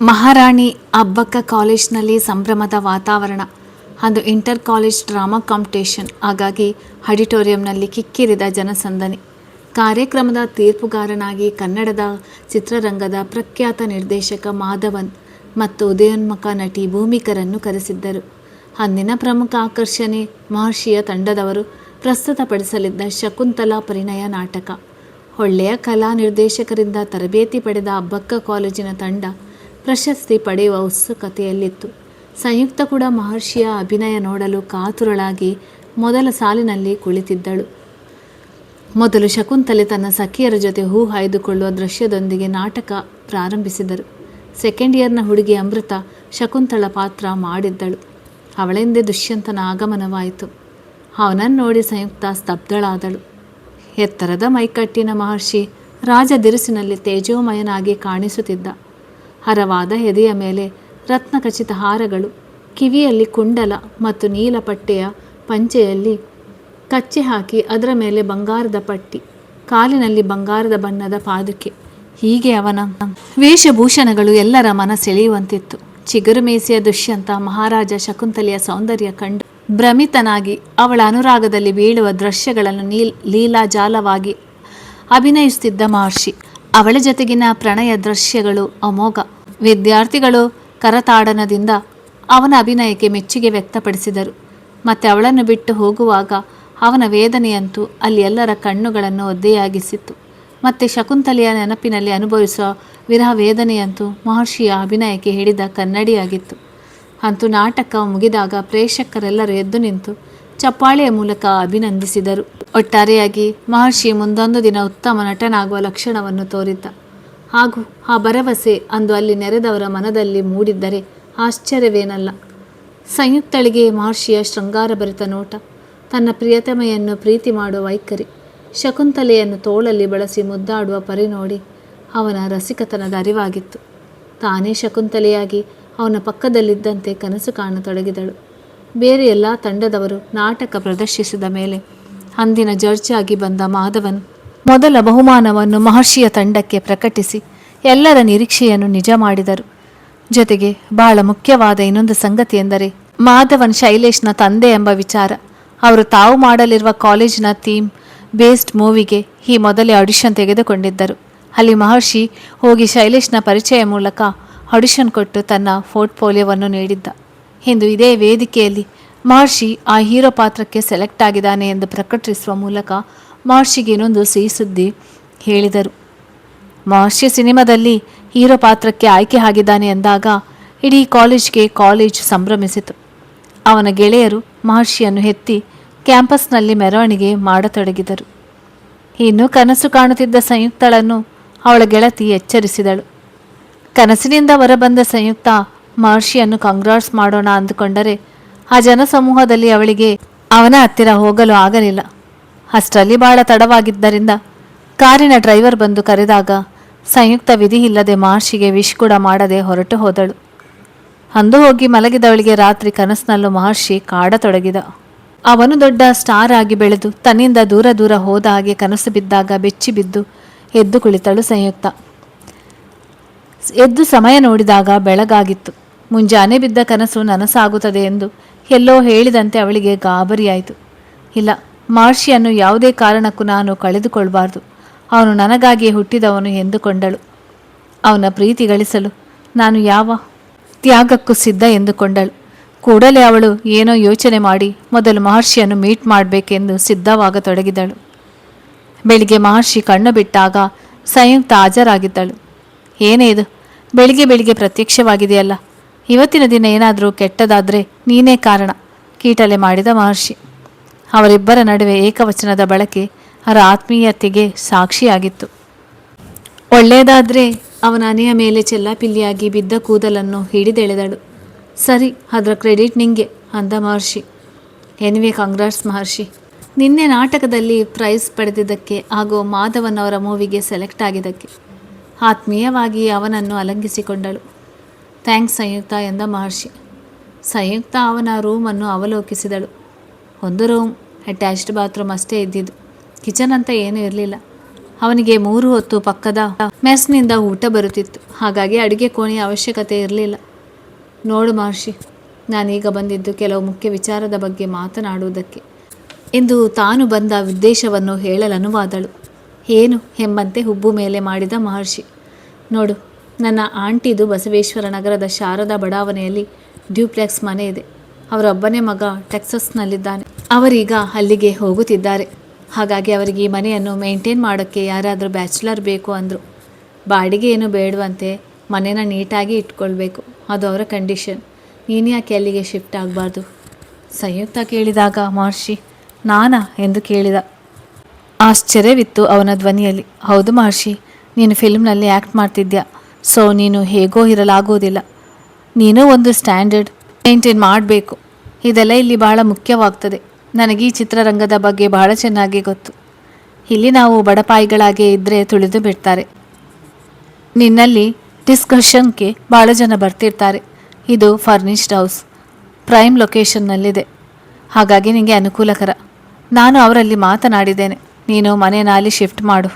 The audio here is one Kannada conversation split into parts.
ಮಹಾರಾಣಿ ಅಬ್ಬಕ್ಕ ಕಾಲೇಜ್ನಲ್ಲಿ ಸಂಭ್ರಮದ ವಾತಾವರಣ. ಅಂದು ಇಂಟರ್ ಕಾಲೇಜ್ ಡ್ರಾಮಾ ಕಾಂಪಿಟೇಷನ್. ಹಾಗಾಗಿ ಆಡಿಟೋರಿಯಂನಲ್ಲಿ ಕಿಕ್ಕಿರಿದ ಜನಸಂದಣಿ. ಕಾರ್ಯಕ್ರಮದ ತೀರ್ಪುಗಾರನಾಗಿ ಕನ್ನಡದ ಚಿತ್ರರಂಗದ ಪ್ರಖ್ಯಾತ ನಿರ್ದೇಶಕ ಮಾಧವನ್ ಮತ್ತು ಉದಯೋನ್ಮುಖ ನಟಿ ಭೂಮಿಕರನ್ನು ಕರೆಸಿದ್ದರು. ಅಂದಿನ ಪ್ರಮುಖ ಆಕರ್ಷಣೆ ಮಹರ್ಷಿಯ ತಂಡದವರು ಪ್ರಸ್ತುತಪಡಿಸಲಿದ್ದ ಶಕುಂತಲಾ ಪರಿಣಯ ನಾಟಕ. ಒಳ್ಳೆಯ ಕಲಾ ನಿರ್ದೇಶಕರಿಂದ ತರಬೇತಿ ಪಡೆದ ಅಬ್ಬಕ್ಕ ಕಾಲೇಜಿನ ತಂಡ ಪ್ರಶಸ್ತಿ ಪಡೆಯುವ ಉತ್ಸುಕತೆಯಲ್ಲಿತ್ತು. ಸಂಯುಕ್ತ ಕೂಡ ಮಹರ್ಷಿಯ ಅಭಿನಯ ನೋಡಲು ಕಾತುರಳಾಗಿ ಮೊದಲ ಸಾಲಿನಲ್ಲಿ ಕುಳಿತಿದ್ದಳು. ಮೊದಲು ಶಕುಂತಲೆ ತನ್ನ ಸಖಿಯರ ಜೊತೆ ಹೂ ಆಯ್ದುಕೊಳ್ಳುವ ದೃಶ್ಯದೊಂದಿಗೆ ನಾಟಕ ಪ್ರಾರಂಭಿಸಿದರು. ಸೆಕೆಂಡ್ ಇಯರ್ನ ಹುಡುಗಿ ಅಮೃತ ಶಕುಂತಳ ಪಾತ್ರ ಮಾಡಿದ್ದಳು. ಅವಳೆಂದೇ ದುಷ್ಯಂತನ ಆಗಮನವಾಯಿತು. ಅವನನ್ನು ನೋಡಿ ಸಂಯುಕ್ತ ಸ್ತಬ್ಧಳಾದಳು. ಎತ್ತರದ ಮೈಕಟ್ಟಿನ ಮಹರ್ಷಿ ರಾಜದಿರಿಸಿನಲ್ಲಿ ತೇಜೋಮಯನಾಗಿ ಕಾಣಿಸುತ್ತಿದ್ದ. ಹರವಾದ ಎದೆಯ ಮೇಲೆ ರತ್ನಖಚಿತ ಹಾರಗಳು, ಕಿವಿಯಲ್ಲಿ ಕುಂಡಲ ಮತ್ತು ನೀಲಪಟ್ಟೆಯ ಪಂಚೆಯಲ್ಲಿ ಕಚ್ಚೆ ಹಾಕಿ ಅದರ ಮೇಲೆ ಬಂಗಾರದ ಪಟ್ಟಿ, ಕಾಲಿನಲ್ಲಿ ಬಂಗಾರದ ಬಣ್ಣದ ಪಾದುಕೆ. ಹೀಗೆ ಅವನ ವೇಷಭೂಷಣಗಳು ಎಲ್ಲರ ಮನ ಸೆಳೆಯುವಂತಿತ್ತು. ಚಿಗುರು ಮೇಸಿಯ ದುಷ್ಯಂತ ಮಹಾರಾಜ ಶಕುಂತಲೆಯ ಸೌಂದರ್ಯ ಕಂಡು ಭ್ರಮಿತನಾಗಿ ಅವಳ ಅನುರಾಗದಲ್ಲಿ ಬೀಳುವ ದೃಶ್ಯಗಳನ್ನು ಲೀಲಾಜಾಲವಾಗಿ ಅಭಿನಯಿಸುತ್ತಿದ್ದ ಮಹರ್ಷಿ. ಅವಳ ಜೊತೆಗಿನ ಪ್ರಣಯ ದೃಶ್ಯಗಳು ಅಮೋಘ. ವಿದ್ಯಾರ್ಥಿಗಳು ಕರತಾಡನದಿಂದ ಅವನ ಅಭಿನಯಕ್ಕೆ ಮೆಚ್ಚುಗೆ ವ್ಯಕ್ತಪಡಿಸಿದರು. ಮತ್ತೆ ಅವಳನ್ನು ಬಿಟ್ಟು ಹೋಗುವಾಗ ಅವನ ವೇದನೆಯಂತೂ ಅಲ್ಲಿ ಎಲ್ಲರ ಕಣ್ಣುಗಳನ್ನು ಒದ್ದೆಯಾಗಿಸಿತ್ತು. ಮತ್ತೆ ಶಕುಂತಲೆಯ ನೆನಪಿನಲ್ಲಿ ಅನುಭವಿಸುವ ವಿರಹ ವೇದನೆಯಂತೂ ಮಹರ್ಷಿಯ ಅಭಿನಯಕ್ಕೆ ಹಿಡಿದ ಕನ್ನಡಿಯಾಗಿತ್ತು. ಅಂತೂ ನಾಟಕ ಮುಗಿದಾಗ ಪ್ರೇಕ್ಷಕರೆಲ್ಲರೂ ಎದ್ದು ನಿಂತು ಚಪ್ಪಾಳೆಯ ಮೂಲಕ ಅಭಿನಂದಿಸಿದರು. ಒಟ್ಟಾರೆಯಾಗಿ ಮಹರ್ಷಿ ಮುಂದೊಂದು ದಿನ ಉತ್ತಮ ನಟನಾಗುವ ಲಕ್ಷಣವನ್ನು ತೋರಿದ್ದ. ಹಾಗೂ ಆ ಭರವಸೆ ಅಂದು ಅಲ್ಲಿ ನೆರೆದವರ ಮನದಲ್ಲಿ ಮೂಡಿದ್ದರೆ ಆಶ್ಚರ್ಯವೇನಲ್ಲ. ಸಂಯುಕ್ತಳಿಗೆ ಮಹರ್ಷಿಯ ಶೃಂಗಾರಭರಿತ ನೋಟ, ತನ್ನ ಪ್ರಿಯತಮೆಯನ್ನು ಪ್ರೀತಿ ಮಾಡುವ ವೈಖರಿ, ಶಕುಂತಲೆಯನ್ನು ತೋಳಲ್ಲಿ ಬಳಸಿ ಮುದ್ದಾಡುವ ಪರಿ ನೋಡಿ ಅವನ ರಸಿಕತನದ ಅರಿವಾಗಿತ್ತು. ತಾನೇ ಶಕುಂತಲೆಯಾಗಿ ಅವನ ಪಕ್ಕದಲ್ಲಿದ್ದಂತೆ ಕನಸು ಕಾಣತೊಡಗಿದಳು. ಬೇರೆ ಎಲ್ಲ ತಂಡದವರು ನಾಟಕ ಪ್ರದರ್ಶಿಸಿದ ಮೇಲೆ ಅಂದಿನ ಜಡ್ಜ್ ಆಗಿ ಬಂದ ಮಾಧವನ್ ಮೊದಲ ಬಹುಮಾನವನ್ನು ಮಹರ್ಷಿಯ ತಂಡಕ್ಕೆ ಪ್ರಕಟಿಸಿ ಎಲ್ಲರ ನಿರೀಕ್ಷೆಯನ್ನು ನಿಜ ಮಾಡಿದರು. ಜೊತೆಗೆ ಬಹಳ ಮುಖ್ಯವಾದ ಇನ್ನೊಂದು ಸಂಗತಿ ಎಂದರೆ ಮಾಧವನ್ ಶೈಲೇಶ್ನ ತಂದೆ ಎಂಬ ವಿಚಾರ. ಅವರು ತಾವು ಮಾಡಲಿರುವ ಕಾಲೇಜಿನ ಥೀಮ್ ಬೇಸ್ಡ್ ಮೂವಿಗೆ ಈ ಮೊದಲೇ ಆಡಿಷನ್ ತೆಗೆದುಕೊಂಡಿದ್ದರು. ಅಲ್ಲಿ ಮಹರ್ಷಿ ಹೋಗಿ ಶೈಲೇಶ್ನ ಪರಿಚಯ ಮೂಲಕ ಆಡಿಷನ್ ಕೊಟ್ಟು ತನ್ನ ಪೋರ್ಟ್ಫೋಲಿಯೋವನ್ನು ನೀಡಿದ್ದ. ಇಂದು ಇದೇ ವೇದಿಕೆಯಲ್ಲಿ ಮಹರ್ಷಿ ಆ ಹೀರೋ ಪಾತ್ರಕ್ಕೆ ಸೆಲೆಕ್ಟ್ ಆಗಿದ್ದಾನೆ ಎಂದು ಪ್ರಕಟಿಸುವ ಮೂಲಕ ಮಹರ್ಷಿಗೆ ಇನ್ನೊಂದು ಸಿಹಿ ಸುದ್ದಿ ಹೇಳಿದರು. ಮಹರ್ಷಿ ಸಿನಿಮಾದಲ್ಲಿ ಹೀರೋ ಪಾತ್ರಕ್ಕೆ ಆಯ್ಕೆ ಆಗಿದ್ದಾನೆ ಎಂದಾಗ ಇಡೀ ಕಾಲೇಜ್ ಸಂಭ್ರಮಿಸಿತು. ಅವನ ಗೆಳೆಯರು ಮಹರ್ಷಿಯನ್ನು ಎತ್ತಿ ಕ್ಯಾಂಪಸ್ನಲ್ಲಿ ಮೆರವಣಿಗೆ ಮಾಡತೊಡಗಿದರು. ಇನ್ನು ಕನಸು ಕಾಣುತ್ತಿದ್ದ ಸಂಯುಕ್ತಳನ್ನು ಅವಳ ಗೆಳತಿ ಎಚ್ಚರಿಸಿದಳು. ಕನಸಿನಿಂದ ಹೊರಬಂದ ಸಂಯುಕ್ತ ಮಹರ್ಷಿಯನ್ನು ಕಂಗ್ರಾಟ್ಸ್ ಮಾಡೋಣ ಅಂದುಕೊಂಡರೆ ಆ ಜನಸಮೂಹದಲ್ಲಿ ಅವಳಿಗೆ ಅವನ ಹತ್ತಿರ ಹೋಗಲು ಆಗಲಿಲ್ಲ. ಅಷ್ಟರಲ್ಲಿ ಬಹಳ ತಡವಾಗಿದ್ದರಿಂದ ಕಾರಿನ ಡ್ರೈವರ್ ಬಂದು ಕರೆದಾಗ ಸಂಯುಕ್ತ ವಿಧಿ ಇಲ್ಲದೆ ಮಹರ್ಷಿಗೆ ವಿಶ್ ಕೂಡ ಮಾಡದೆ ಹೊರಟು ಹೋದಳು. ಅಂದು ಹೋಗಿ ಮಲಗಿದವಳಿಗೆ ರಾತ್ರಿ ಕನಸಿನಲ್ಲೂ ಮಹರ್ಷಿ ಕಾಡತೊಡಗಿದ. ಅವನು ದೊಡ್ಡ ಸ್ಟಾರ್ ಆಗಿ ಬೆಳೆದು ತನ್ನಿಂದ ದೂರ ದೂರ ಹೋದ ಹಾಗೆ ಕನಸು ಬಿದ್ದಾಗ ಬೆಚ್ಚಿ ಬಿದ್ದು ಎದ್ದು ಕುಳಿತಳು ಸಂಯುಕ್ತ. ಎದ್ದು ಸಮಯ ನೋಡಿದಾಗ ಬೆಳಗಾಗಿತ್ತು. ಮುಂಜಾನೆ ಬಿದ್ದ ಕನಸು ನನಸಾಗುತ್ತದೆ ಎಂದು ಎಲ್ಲೋ ಹೇಳಿದಂತೆ ಅವಳಿಗೆ ಗಾಬರಿಯಾಯಿತು. ಇಲ್ಲ, ಮಹರ್ಷಿಯನ್ನು ಯಾವುದೇ ಕಾರಣಕ್ಕೂ ನಾನು ಕಳೆದುಕೊಳ್ಬಾರ್ದು, ಅವನು ನನಗಾಗಿಯೇ ಹುಟ್ಟಿದವನು ಎಂದುಕೊಂಡಳು. ಅವನ ಪ್ರೀತಿ ಗಳಿಸಲು ನಾನು ಯಾವ ತ್ಯಾಗಕ್ಕೂ ಸಿದ್ಧ ಎಂದುಕೊಂಡಳು. ಕೂಡಲೇ ಅವಳು ಏನೋ ಯೋಚನೆ ಮಾಡಿ ಮೊದಲು ಮಹರ್ಷಿಯನ್ನು ಮೀಟ್ ಮಾಡಬೇಕೆಂದು ಸಿದ್ಧವಾಗತೊಡಗಿದಳು. ಬೆಳಿಗ್ಗೆ ಮಹರ್ಷಿ ಕಣ್ಣು ಬಿಟ್ಟಾಗ ಸಂಯುಕ್ತ ಹಾಜರಾಗಿದ್ದಳು. ಏನೇ ಇದು, ಬೆಳಿಗ್ಗೆ ಪ್ರತ್ಯಕ್ಷವಾಗಿದೆಯಲ್ಲ, ಇವತ್ತಿನ ದಿನ ಏನಾದರೂ ಕೆಟ್ಟದಾದರೆ ನೀನೇ ಕಾರಣ, ಕೀಟಲೆ ಮಾಡಿದ ಮಹರ್ಷಿ. ಅವರಿಬ್ಬರ ನಡುವೆ ಏಕವಚನದ ಬಳಕೆ ಅವರ ಆತ್ಮೀಯತೆಗೆ ಸಾಕ್ಷಿಯಾಗಿತ್ತು. ಒಳ್ಳೆಯದಾದರೆ ಅವನ ಹಣೆಯ ಮೇಲೆ ಚೆಲ್ಲಾಪಿಲ್ಲಿಯಾಗಿ ಬಿದ್ದ ಕೂದಲನ್ನು ಹಿಡಿದೆಳೆದಳು. ಸರಿ, ಅದರ ಕ್ರೆಡಿಟ್ ನಿಂಗೆ ಅಂದ ಮಹರ್ಷಿ. ಎನಿವೆ ಕಂಗ್ರಾಟ್ಸ್ ಮಹರ್ಷಿ, ನಿನ್ನೆ ನಾಟಕದಲ್ಲಿ ಪ್ರೈಸ್ ಪಡೆದಿದ್ದಕ್ಕೆ ಹಾಗೂ ಮಾಧವನ್ ಅವರ ಮೂವಿಗೆ ಸೆಲೆಕ್ಟ್ ಆಗಿದ್ದಕ್ಕೆ. ಆತ್ಮೀಯವಾಗಿ ಅವನನ್ನು ಅಲಂಗಿಸಿಕೊಂಡಳು. ಥ್ಯಾಂಕ್ಸ್ ಸಂಯುಕ್ತ ಎಂದ ಮಹರ್ಷಿ. ಸಂಯುಕ್ತ ಅವನ ರೂಮನ್ನು ಅವಲೋಕಿಸಿದಳು. ಒಂದು ರೂಮ್, ಅಟ್ಯಾಚ್ಡ್ ಬಾತ್ರೂಮ್ ಅಷ್ಟೇ ಇದ್ದಿದ್ದು. ಕಿಚನ್ ಅಂತ ಏನೂ ಇರಲಿಲ್ಲ. ಅವನಿಗೆ 3 ಹೊತ್ತು ಪಕ್ಕದ ಮೆಸ್ನಿಂದ ಊಟ ಬರುತ್ತಿತ್ತು. ಹಾಗಾಗಿ ಅಡುಗೆ ಕೋಣೆಯ ಅವಶ್ಯಕತೆ ಇರಲಿಲ್ಲ. ನೋಡು ಮಹರ್ಷಿ, ನಾನೀಗ ಬಂದಿದ್ದು ಕೆಲವು ಮುಖ್ಯ ವಿಚಾರದ ಬಗ್ಗೆ ಮಾತನಾಡುವುದಕ್ಕೆ ಎಂದು ತಾನು ಬಂದ ಉದ್ದೇಶವನ್ನು ಹೇಳಲನುವಾದಳು. ಏನು ಎಂಬಂತೆ ಹುಬ್ಬು ಮೇಲೆ ಮಾಡಿದ ಮಹರ್ಷಿ. ನೋಡು, ನನ್ನ ಆಂಟಿದು ಬಸವೇಶ್ವರ ನಗರದ ಶಾರದಾ ಬಡಾವಣೆಯಲ್ಲಿ ಡ್ಯೂಪ್ಲೆಕ್ಸ್ ಮನೆ ಇದೆ. ಅವರೊಬ್ಬನೇ ಮಗ ಟೆಕ್ಸಸ್ನಲ್ಲಿದ್ದಾನೆ. ಅವರೀಗ ಅಲ್ಲಿಗೆ ಹೋಗುತ್ತಿದ್ದಾರೆ. ಹಾಗಾಗಿ ಅವರಿಗೆ ಈ ಮನೆಯನ್ನು ಮೇಂಟೈನ್ ಮಾಡೋಕ್ಕೆ ಯಾರಾದರೂ ಬ್ಯಾಚುಲರ್ ಬೇಕು ಅಂದರು. ಬಾಡಿಗೆ ಏನು ಬೇಡವಂತೆ, ಮನೇನ ನೀಟಾಗಿ ಇಟ್ಕೊಳ್ಬೇಕು, ಅದು ಅವರ ಕಂಡೀಷನ್. ನೀನು ಯಾಕೆ ಅಲ್ಲಿಗೆ ಶಿಫ್ಟ್ ಆಗಬಾರ್ದು? ಸಂಯುಕ್ತ ಕೇಳಿದಾಗ ಮಹರ್ಷಿ ನಾನಾ ಎಂದು ಕೇಳಿದ. ಆಶ್ಚರ್ಯವಿತ್ತು ಅವನ ಧ್ವನಿಯಲ್ಲಿ. ಹೌದು ಮಹರ್ಷಿ, ನೀನು ಫಿಲ್ಮ್ನಲ್ಲಿ ಆ್ಯಕ್ಟ್ ಮಾಡ್ತಿದ್ಯಾ, ಸೊ ನೀನು ಹೇಗೋ ಇರಲಾಗೋದಿಲ್ಲ. ನೀನು ಒಂದು ಸ್ಟ್ಯಾಂಡರ್ಡ್ ಮೇಂಟೈನ್ ಮಾಡಬೇಕು. ಇದೆಲ್ಲ ಇಲ್ಲಿ ಬಹಳ ಮುಖ್ಯವಾಗ್ತದೆ. ನನಗೆ ಈ ಚಿತ್ರರಂಗದ ಬಗ್ಗೆ ಬಹಳ ಚೆನ್ನಾಗಿ ಗೊತ್ತು. ಇಲ್ಲಿ ನಾವು ಬಡಪಾಯಿಗಳಾಗೇ ಇದ್ದರೆ ತುಳಿದು ಬಿಡ್ತಾರೆ. ನಿನ್ನಲ್ಲಿ ಡಿಸ್ಕಷನ್ಗೆ ಭಾಳ ಜನ ಬರ್ತಿರ್ತಾರೆ. ಇದು ಫರ್ನಿಶ್ಡ್ ಹೌಸ್, ಪ್ರೈಮ್ ಲೊಕೇಶನ್ನಲ್ಲಿದೆ. ಹಾಗಾಗಿ ನಿನಗೆ ಅನುಕೂಲಕರ. ನಾನು ಅವರಲ್ಲಿ ಮಾತನಾಡಿದ್ದೇನೆ. ನೀನು ಮನೇನ ಅಲ್ಲಿ ಶಿಫ್ಟ್ ಮಾಡು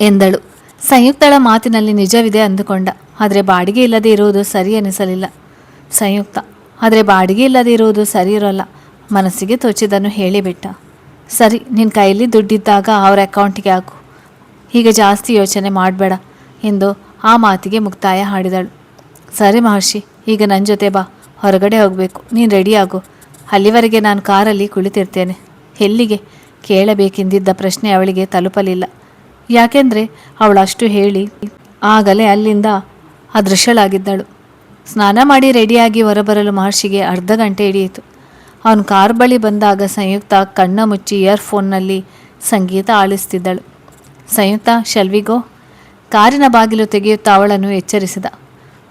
ಎಂದಳು. ಸಂಯುಕ್ತಳ ಮಾತಿನಲ್ಲಿ ನಿಜವಿದೆ ಅಂದುಕೊಂಡ. ಆದರೆ ಬಾಡಿಗೆ ಇಲ್ಲದೆ ಇರುವುದು ಸರಿ ಅನಿಸಲಿಲ್ಲ. ಸಂಯುಕ್ತ, ಆದರೆ ಬಾಡಿಗೆ ಇಲ್ಲದೆ ಇರುವುದು ಸರಿ ಇರೋಲ್ಲ. ಮನಸ್ಸಿಗೆ ತೋಚಿದನ್ನು ಹೇಳಿಬಿಟ್ಟ. ಸರಿ, ನಿನ್ನ ಕೈಯಲ್ಲಿ ದುಡ್ಡಿದ್ದಾಗ ಅವರ ಅಕೌಂಟಿಗೆ ಹಾಕು. ಈಗ ಜಾಸ್ತಿ ಯೋಚನೆ ಮಾಡಬೇಡ ಎಂದು ಆ ಮಾತಿಗೆ ಮುಕ್ತಾಯ ಹಾಡಿದಳು. ಸರಿ ಮಹರ್ಷಿ, ಈಗ ನನ್ನ ಜೊತೆ ಬಾ, ಹೊರಗಡೆ ಹೋಗಬೇಕು. ನೀನು ರೆಡಿಯಾಗು. ಅಲ್ಲಿವರೆಗೆ ನಾನು ಕಾರಲ್ಲಿ ಕುಳಿತಿರ್ತೇನೆ. ಎಲ್ಲಿಗೆ ಕೇಳಬೇಕೆಂದಿದ್ದ ಪ್ರಶ್ನೆ ಅವಳಿಗೆ ತಲುಪಲಿಲ್ಲ. ಯಾಕೆಂದರೆ ಅವಳಷ್ಟು ಹೇಳಿ ಆಗಲೇ ಅಲ್ಲಿಂದ ಅದೃಶ್ಯಳಾಗಿದ್ದಳು. ಸ್ನಾನ ಮಾಡಿ ರೆಡಿಯಾಗಿ ಹೊರಬರಲು ಮಹರ್ಷಿಗೆ ಅರ್ಧ ಗಂಟೆ ಹಿಡಿಯಿತು. ಅವನು ಕಾರ್ ಬಳಿ ಬಂದಾಗ ಸಂಯುಕ್ತ ಕಣ್ಣ ಮುಚ್ಚಿ ಇಯರ್ಫೋನ್ನಲ್ಲಿ ಸಂಗೀತ ಆಲಿಸ್ತಿದ್ದಳು. ಸಂಯುಕ್ತ, ಶೆಲ್ವಿಗೋ? ಕಾರಿನ ಬಾಗಿಲು ತೆಗೆಯುತ್ತಾ ಅವಳನ್ನು ಎಚ್ಚರಿಸಿದ.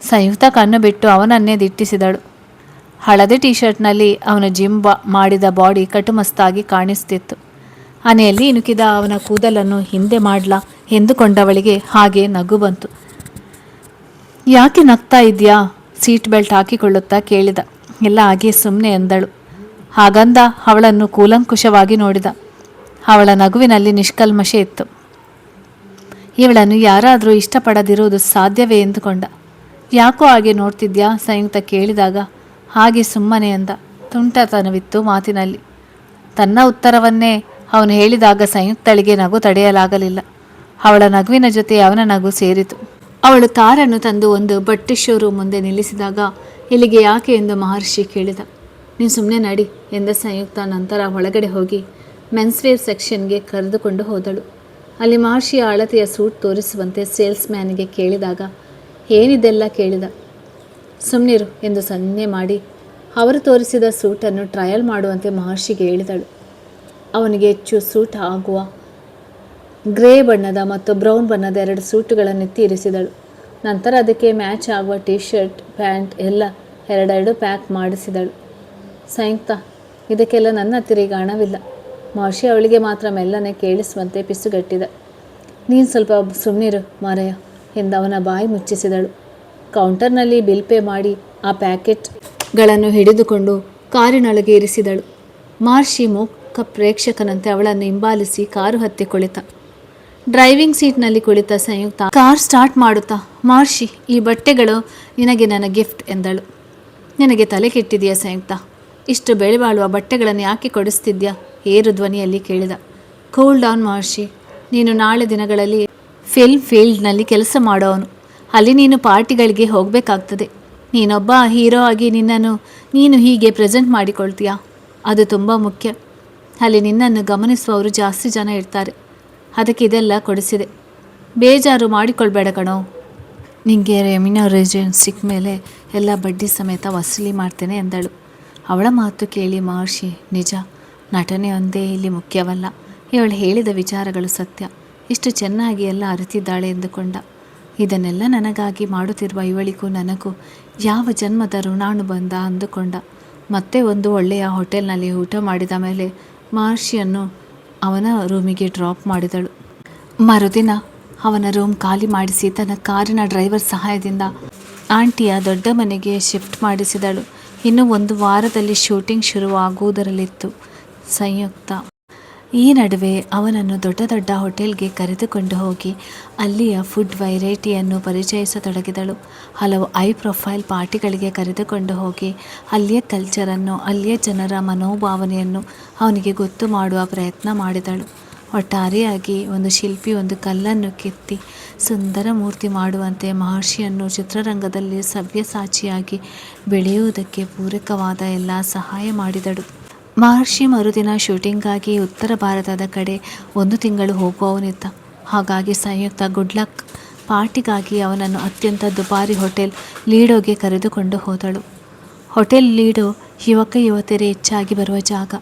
ಸಂಯುಕ್ತ ಕಣ್ಣು ಬಿಟ್ಟು ಅವನನ್ನೇ ದಿಟ್ಟಿಸಿದಳು. ಹಳದಿ ಟೀ ಶರ್ಟ್ನಲ್ಲಿ ಅವನ ಜಿಮ್ ಮಾಡಿದ ಬಾಡಿ ಕಟುಮಸ್ತಾಗಿ ಕಾಣಿಸ್ತಿತ್ತು. ಹನೆಯಲ್ಲಿ ಇಣುಕಿದ ಅವನ ಕೂದಲನ್ನು ಹಿಂದೆ ಮಾಡಲಾ ಎಂದುಕೊಂಡವಳಿಗೆ ಹಾಗೆ ನಗು ಬಂತು. ಯಾಕೆ ನಗ್ತಾ ಇದೆಯಾ? ಸೀಟ್ ಬೆಲ್ಟ್ ಹಾಕಿಕೊಳ್ಳುತ್ತಾ ಕೇಳಿದ. ಎಲ್ಲ ಹಾಗೆ ಸುಮ್ಮನೆ ಎಂದಳು. ಹಾಗಂದ ಅವಳನ್ನು ಕೂಲಂಕುಷವಾಗಿ ನೋಡಿದ. ಅವಳ ನಗುವಿನಲ್ಲಿ ನಿಷ್ಕಲ್ಮಶೆ ಇತ್ತು. ಇವಳನ್ನು ಯಾರಾದರೂ ಇಷ್ಟಪಡದಿರುವುದು ಸಾಧ್ಯವೇ ಎಂದುಕೊಂಡ. ಯಾಕೋ ಹಾಗೆ ನೋಡ್ತಿದ್ಯಾ? ಸಂಯುಕ್ತ ಕೇಳಿದಾಗ ಹಾಗೆ ಸುಮ್ಮನೆ ಅಂದ. ತುಂಟತನವಿತ್ತು ಮಾತಿನಲ್ಲಿ. ತನ್ನ ಉತ್ತರವನ್ನೇ ಅವನು ಹೇಳಿದಾಗ ಸಂಯುಕ್ತಳಿಗೆ ನಗು ತಡೆಯಲಾಗಲಿಲ್ಲ. ಅವಳ ನಗುವಿನ ಜೊತೆ ಅವನ ನಗು ಸೇರಿತು. ಅವಳು ಕಾರನ್ನು ತಂದು ಒಂದು ಬಟ್ಟೆ ಶೋರೂಮ್ ಮುಂದೆ ನಿಲ್ಲಿಸಿದಾಗ ಇಲ್ಲಿಗೆ ಯಾಕೆ ಎಂದು ಮಹರ್ಷಿ ಕೇಳಿದ. ನೀನು ಸುಮ್ಮನೆ ನಡಿ ಎಂದ ಸಂಯುಕ್ತ. ನಂತರ ಒಳಗಡೆ ಹೋಗಿ ಮೆನ್ಸ್ವೇರ್ ಸೆಕ್ಷನ್ಗೆ ಕರೆದುಕೊಂಡು ಹೋದಳು. ಅಲ್ಲಿ ಮಹರ್ಷಿಯ ಅಳತೆಯ ಸೂಟ್ ತೋರಿಸುವಂತೆ ಸೇಲ್ಸ್ ಮ್ಯಾನಿಗೆ ಕೇಳಿದಾಗ ಏನಿದೆಲ್ಲ ಕೇಳಿದ. ಸುಮ್ಮನಿರು ಎಂದು ಸನ್ನೆ ಮಾಡಿ ಅವರು ತೋರಿಸಿದ ಸೂಟನ್ನು ಟ್ರಯಲ್ ಮಾಡುವಂತೆ ಮಹರ್ಷಿಗೆ ಹೇಳಿದಳು. ಅವನಿಗೆ ಹೆಚ್ಚು ಸೂಟ್ ಆಗುವ ಗ್ರೇ ಬಣ್ಣದ ಮತ್ತು ಬ್ರೌನ್ ಬಣ್ಣದ 2 ಸೂಟುಗಳನ್ನೆತ್ತಿ ಇರಿಸಿದಳು. ನಂತರ ಅದಕ್ಕೆ ಮ್ಯಾಚ್ ಆಗುವ ಟೀ ಶರ್ಟ್, ಪ್ಯಾಂಟ್ ಎಲ್ಲ 2 ಪ್ಯಾಕ್ ಮಾಡಿಸಿದಳು. ಸಂಯುಕ್ತ, ಇದಕ್ಕೆಲ್ಲ ನನ್ನ ಹತ್ತಿರ ಈಗ ಹಣವಿಲ್ಲ. ಮಹರ್ಷಿ ಅವಳಿಗೆ ಮಾತ್ರ ಮೆಲ್ಲನೆ ಕೇಳಿಸುವಂತೆ ಪಿಸುಗಟ್ಟಿದ. ನೀನು ಸ್ವಲ್ಪ ಸುಮ್ಮನಿರು ಮಾರಯ್ಯ ಎಂದು ಅವನ ಬಾಯಿ ಮುಚ್ಚಿಸಿದಳು. ಕೌಂಟರ್ನಲ್ಲಿ ಬಿಲ್ ಪೇ ಮಾಡಿ ಆ ಪ್ಯಾಕೆಟ್ಗಳನ್ನು ಹಿಡಿದುಕೊಂಡು ಕಾರಿನೊಳಗೆ ಇರಿಸಿದಳು. ಮಹರ್ಷಿ ಮೂಕ ಪ್ರೇಕ್ಷಕನಂತೆ ಅವಳನ್ನು ಹಿಂಬಾಲಿಸಿ ಕಾರು ಹತ್ತಿ ಕುಳಿತ. ಡ್ರೈವಿಂಗ್ ಸೀಟ್ನಲ್ಲಿ ಕುಳಿತ ಸಂಯುಕ್ತ ಕಾರ್ ಸ್ಟಾರ್ಟ್ ಮಾಡುತ್ತಾ, ಮಹರ್ಷಿ, ಈ ಬಟ್ಟೆಗಳು ನಿನಗೆ ನನ್ನ ಗಿಫ್ಟ್ ಎಂದಳು. ನಿನಗೆ ತಲೆ ಕೆಟ್ಟಿದೆಯಾ ಸಂಯುಕ್ತ? ಇಷ್ಟು ಬೆಲೆ ಬಾಳುವ ಬಟ್ಟೆಗಳನ್ನು ಯಾಕೆ ಕೊಡಿಸ್ತಿದ್ಯಾ? ಏರು ಧ್ವನಿಯಲ್ಲಿ ಕೇಳಿದ. ಕೂಲ್ ಡೌನ್ ಮಹರ್ಷಿ, ನೀನು ನಾಳೆ ದಿನಗಳಲ್ಲಿ ಫಿಲ್ಮ್ ಫೀಲ್ಡ್ನಲ್ಲಿ ಕೆಲಸ ಮಾಡೋವನು. ಅಲ್ಲಿ ನೀನು ಪಾರ್ಟಿಗಳಿಗೆ ಹೋಗಬೇಕಾಗ್ತದೆ. ನೀನೊಬ್ಬ ಹೀರೋ ಆಗಿ ನಿನ್ನನ್ನು ನೀನು ಹೀಗೆ ಪ್ರೆಸೆಂಟ್ ಮಾಡಿಕೊಳ್ತೀಯಾ? ಅದು ತುಂಬ ಮುಖ್ಯ. ಅಲ್ಲಿ ನಿನ್ನನ್ನು ಗಮನಿಸುವವರು ಜಾಸ್ತಿ ಜನ ಇರ್ತಾರೆ. ಅದಕ್ಕೆ ಇದೆಲ್ಲ ಕೊಡಿಸಿದೆ. ಬೇಜಾರು ಮಾಡಿಕೊಳ್ಬೇಡ ಕಣೋ. ನಿಮಗೆ ರೆಮ್ಯುನರೇಷನ್ ಸಿಕ್ಕ ಮೇಲೆ ಎಲ್ಲ ಬಡ್ಡಿ ಸಮೇತ ವಸೂಲಿ ಮಾಡ್ತೇನೆ ಎಂದಳು. ಅವಳ ಮಾತು ಕೇಳಿ ಮಹರ್ಷಿ, ನಿಜ, ನಟನೆ ಒಂದೇ ಇಲ್ಲಿ ಮುಖ್ಯವಲ್ಲ. ಇವಳು ಹೇಳಿದ ವಿಚಾರಗಳು ಸತ್ಯ. ಇಷ್ಟು ಚೆನ್ನಾಗಿ ಎಲ್ಲ ಅರಿತಿದ್ದಾಳೆ ಎಂದುಕೊಂಡ. ಇದನ್ನೆಲ್ಲ ನನಗಾಗಿ ಮಾಡುತ್ತಿರುವ ಇವಳಿಗೂ ನನಗೂ ಯಾವ ಜನ್ಮದ ಋಣಾನುಬಂಧ ಅಂದುಕೊಂಡ. ಮತ್ತೆ ಒಂದು ಒಳ್ಳೆಯ ಹೋಟೆಲ್ನಲ್ಲಿ ಊಟ ಮಾಡಿದ ಮೇಲೆ ಮಹರ್ಷಿಯನ್ನು ಅವನ ರೂಮಿಗೆ ಡ್ರಾಪ್ ಮಾಡಿದಳು. ಮರುದಿನ ಅವನ ರೂಮ್ ಖಾಲಿ ಮಾಡಿಸಿ ತನ್ನ ಕಾರಿನ ಡ್ರೈವರ್ ಸಹಾಯದಿಂದ ಆಂಟಿಯ ದೊಡ್ಡ ಮನೆಗೆ ಶಿಫ್ಟ್ ಮಾಡಿಸಿದಳು. ಇನ್ನು 1 ವಾರದಲ್ಲಿ ಶೂಟಿಂಗ್ ಶುರುವಾಗುವುದರಲ್ಲಿತ್ತು. ಸಂಯುಕ್ತ ಈ ನಡುವೆ ಅವನನ್ನು ದೊಡ್ಡ ದೊಡ್ಡ ಹೋಟೆಲ್ಗೆ ಕರೆದುಕೊಂಡು ಹೋಗಿ ಅಲ್ಲಿಯ ಫುಡ್ ವೆರೈಟಿಯನ್ನು ಪರಿಚಯಿಸತೊಡಗಿದಳು. ಹಲವು ಪ್ರೊಫೈಲ್ ಪಾರ್ಟಿಗಳಿಗೆ ಕರೆದುಕೊಂಡು ಹೋಗಿ ಅಲ್ಲಿಯ ಕಲ್ಚರನ್ನು, ಅಲ್ಲಿಯ ಜನರ ಮನೋಭಾವನೆಯನ್ನು ಅವನಿಗೆ ಗೊತ್ತು ಮಾಡುವ ಪ್ರಯತ್ನ ಮಾಡಿದಳು. ಒಟ್ಟಾರೆಯಾಗಿ ಒಂದು ಶಿಲ್ಪಿ ಒಂದು ಕಲ್ಲನ್ನು ಕೆತ್ತಿ ಸುಂದರ ಮೂರ್ತಿ ಮಾಡುವಂತೆ ಮಹರ್ಷಿಯನ್ನು ಚಿತ್ರರಂಗದಲ್ಲಿ ಸವ್ಯಸಾಚಿಯಾಗಿ ಬೆಳೆಯುವುದಕ್ಕೆ ಪೂರಕವಾದ ಎಲ್ಲ ಸಹಾಯ ಮಾಡಿದಳು. ಮಹರ್ಷಿ ಮರುದಿನ ಶೂಟಿಂಗ್ಗಾಗಿ ಉತ್ತರ ಭಾರತದ ಕಡೆ 1 ತಿಂಗಳು ಹೋಗುವವನಿದ್ದ. ಹಾಗಾಗಿ ಸಂಯುಕ್ತ ಗುಡ್ ಲಕ್ ಪಾರ್ಟಿಗಾಗಿ ಅವನನ್ನು ಅತ್ಯಂತ ದುಬಾರಿ ಹೋಟೆಲ್ ಲೀಡೋಗೆ ಕರೆದುಕೊಂಡು ಹೋದಳು. ಹೋಟೆಲ್ ಲೀಡೋ ಯುವಕ ಯುವತಿಯರೇ ಹೆಚ್ಚಾಗಿ ಬರುವ ಜಾಗ.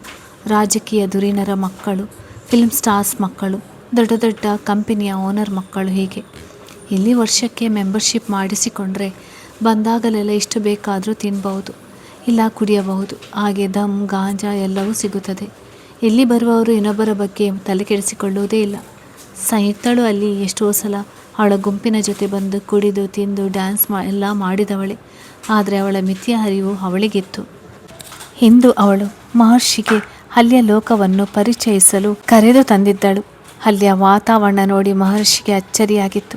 ರಾಜಕೀಯ ಧುರೀಣರ ಮಕ್ಕಳು, ಫಿಲ್ಮ್ ಸ್ಟಾರ್ಸ್ ಮಕ್ಕಳು, ದೊಡ್ಡ ದೊಡ್ಡ ಕಂಪನಿಯ ಓನರ್ ಮಕ್ಕಳು, ಹೀಗೆ. ಇಲ್ಲಿ ವರ್ಷಕ್ಕೆ ಮೆಂಬರ್ಶಿಪ್ ಮಾಡಿಸಿಕೊಂಡ್ರೆ ಬಂದಾಗಲೆಲ್ಲ ಎಷ್ಟು ಬೇಕಾದರೂ ತಿನ್ನಬಹುದು, ಇಲ್ಲ ಕುಡಿಯಬಹುದು. ಹಾಗೆ ದಮ್, ಗಾಂಜಾ ಎಲ್ಲವೂ ಸಿಗುತ್ತದೆ. ಇಲ್ಲಿ ಬರುವವರು ಇನ್ನೊಬ್ಬರ ಬಗ್ಗೆ ತಲೆ ಕೆಡಿಸಿಕೊಳ್ಳುವುದೇ ಇಲ್ಲ. ಸಂಯುಕ್ತಳು ಅಲ್ಲಿ ಎಷ್ಟೋ ಸಲ ಅವಳ ಗುಂಪಿನ ಜೊತೆ ಬಂದು ಕುಡಿದು ತಿಂದು ಡ್ಯಾನ್ಸ್ ಎಲ್ಲ ಮಾಡಿದವಳೆ. ಆದರೆ ಅವಳ ಮಿತಿಯ ಅರಿವು ಅವಳಿಗಿತ್ತು. ಇಂದು ಅವಳು ಮಹರ್ಷಿಗೆ ಅಲ್ಲಿಯ ಲೋಕವನ್ನು ಪರಿಚಯಿಸಲು ಕರೆದು ತಂದಿದ್ದಳು. ಅಲ್ಲಿಯ ವಾತಾವರಣ ನೋಡಿ ಮಹರ್ಷಿಗೆ ಅಚ್ಚರಿಯಾಗಿತ್ತು.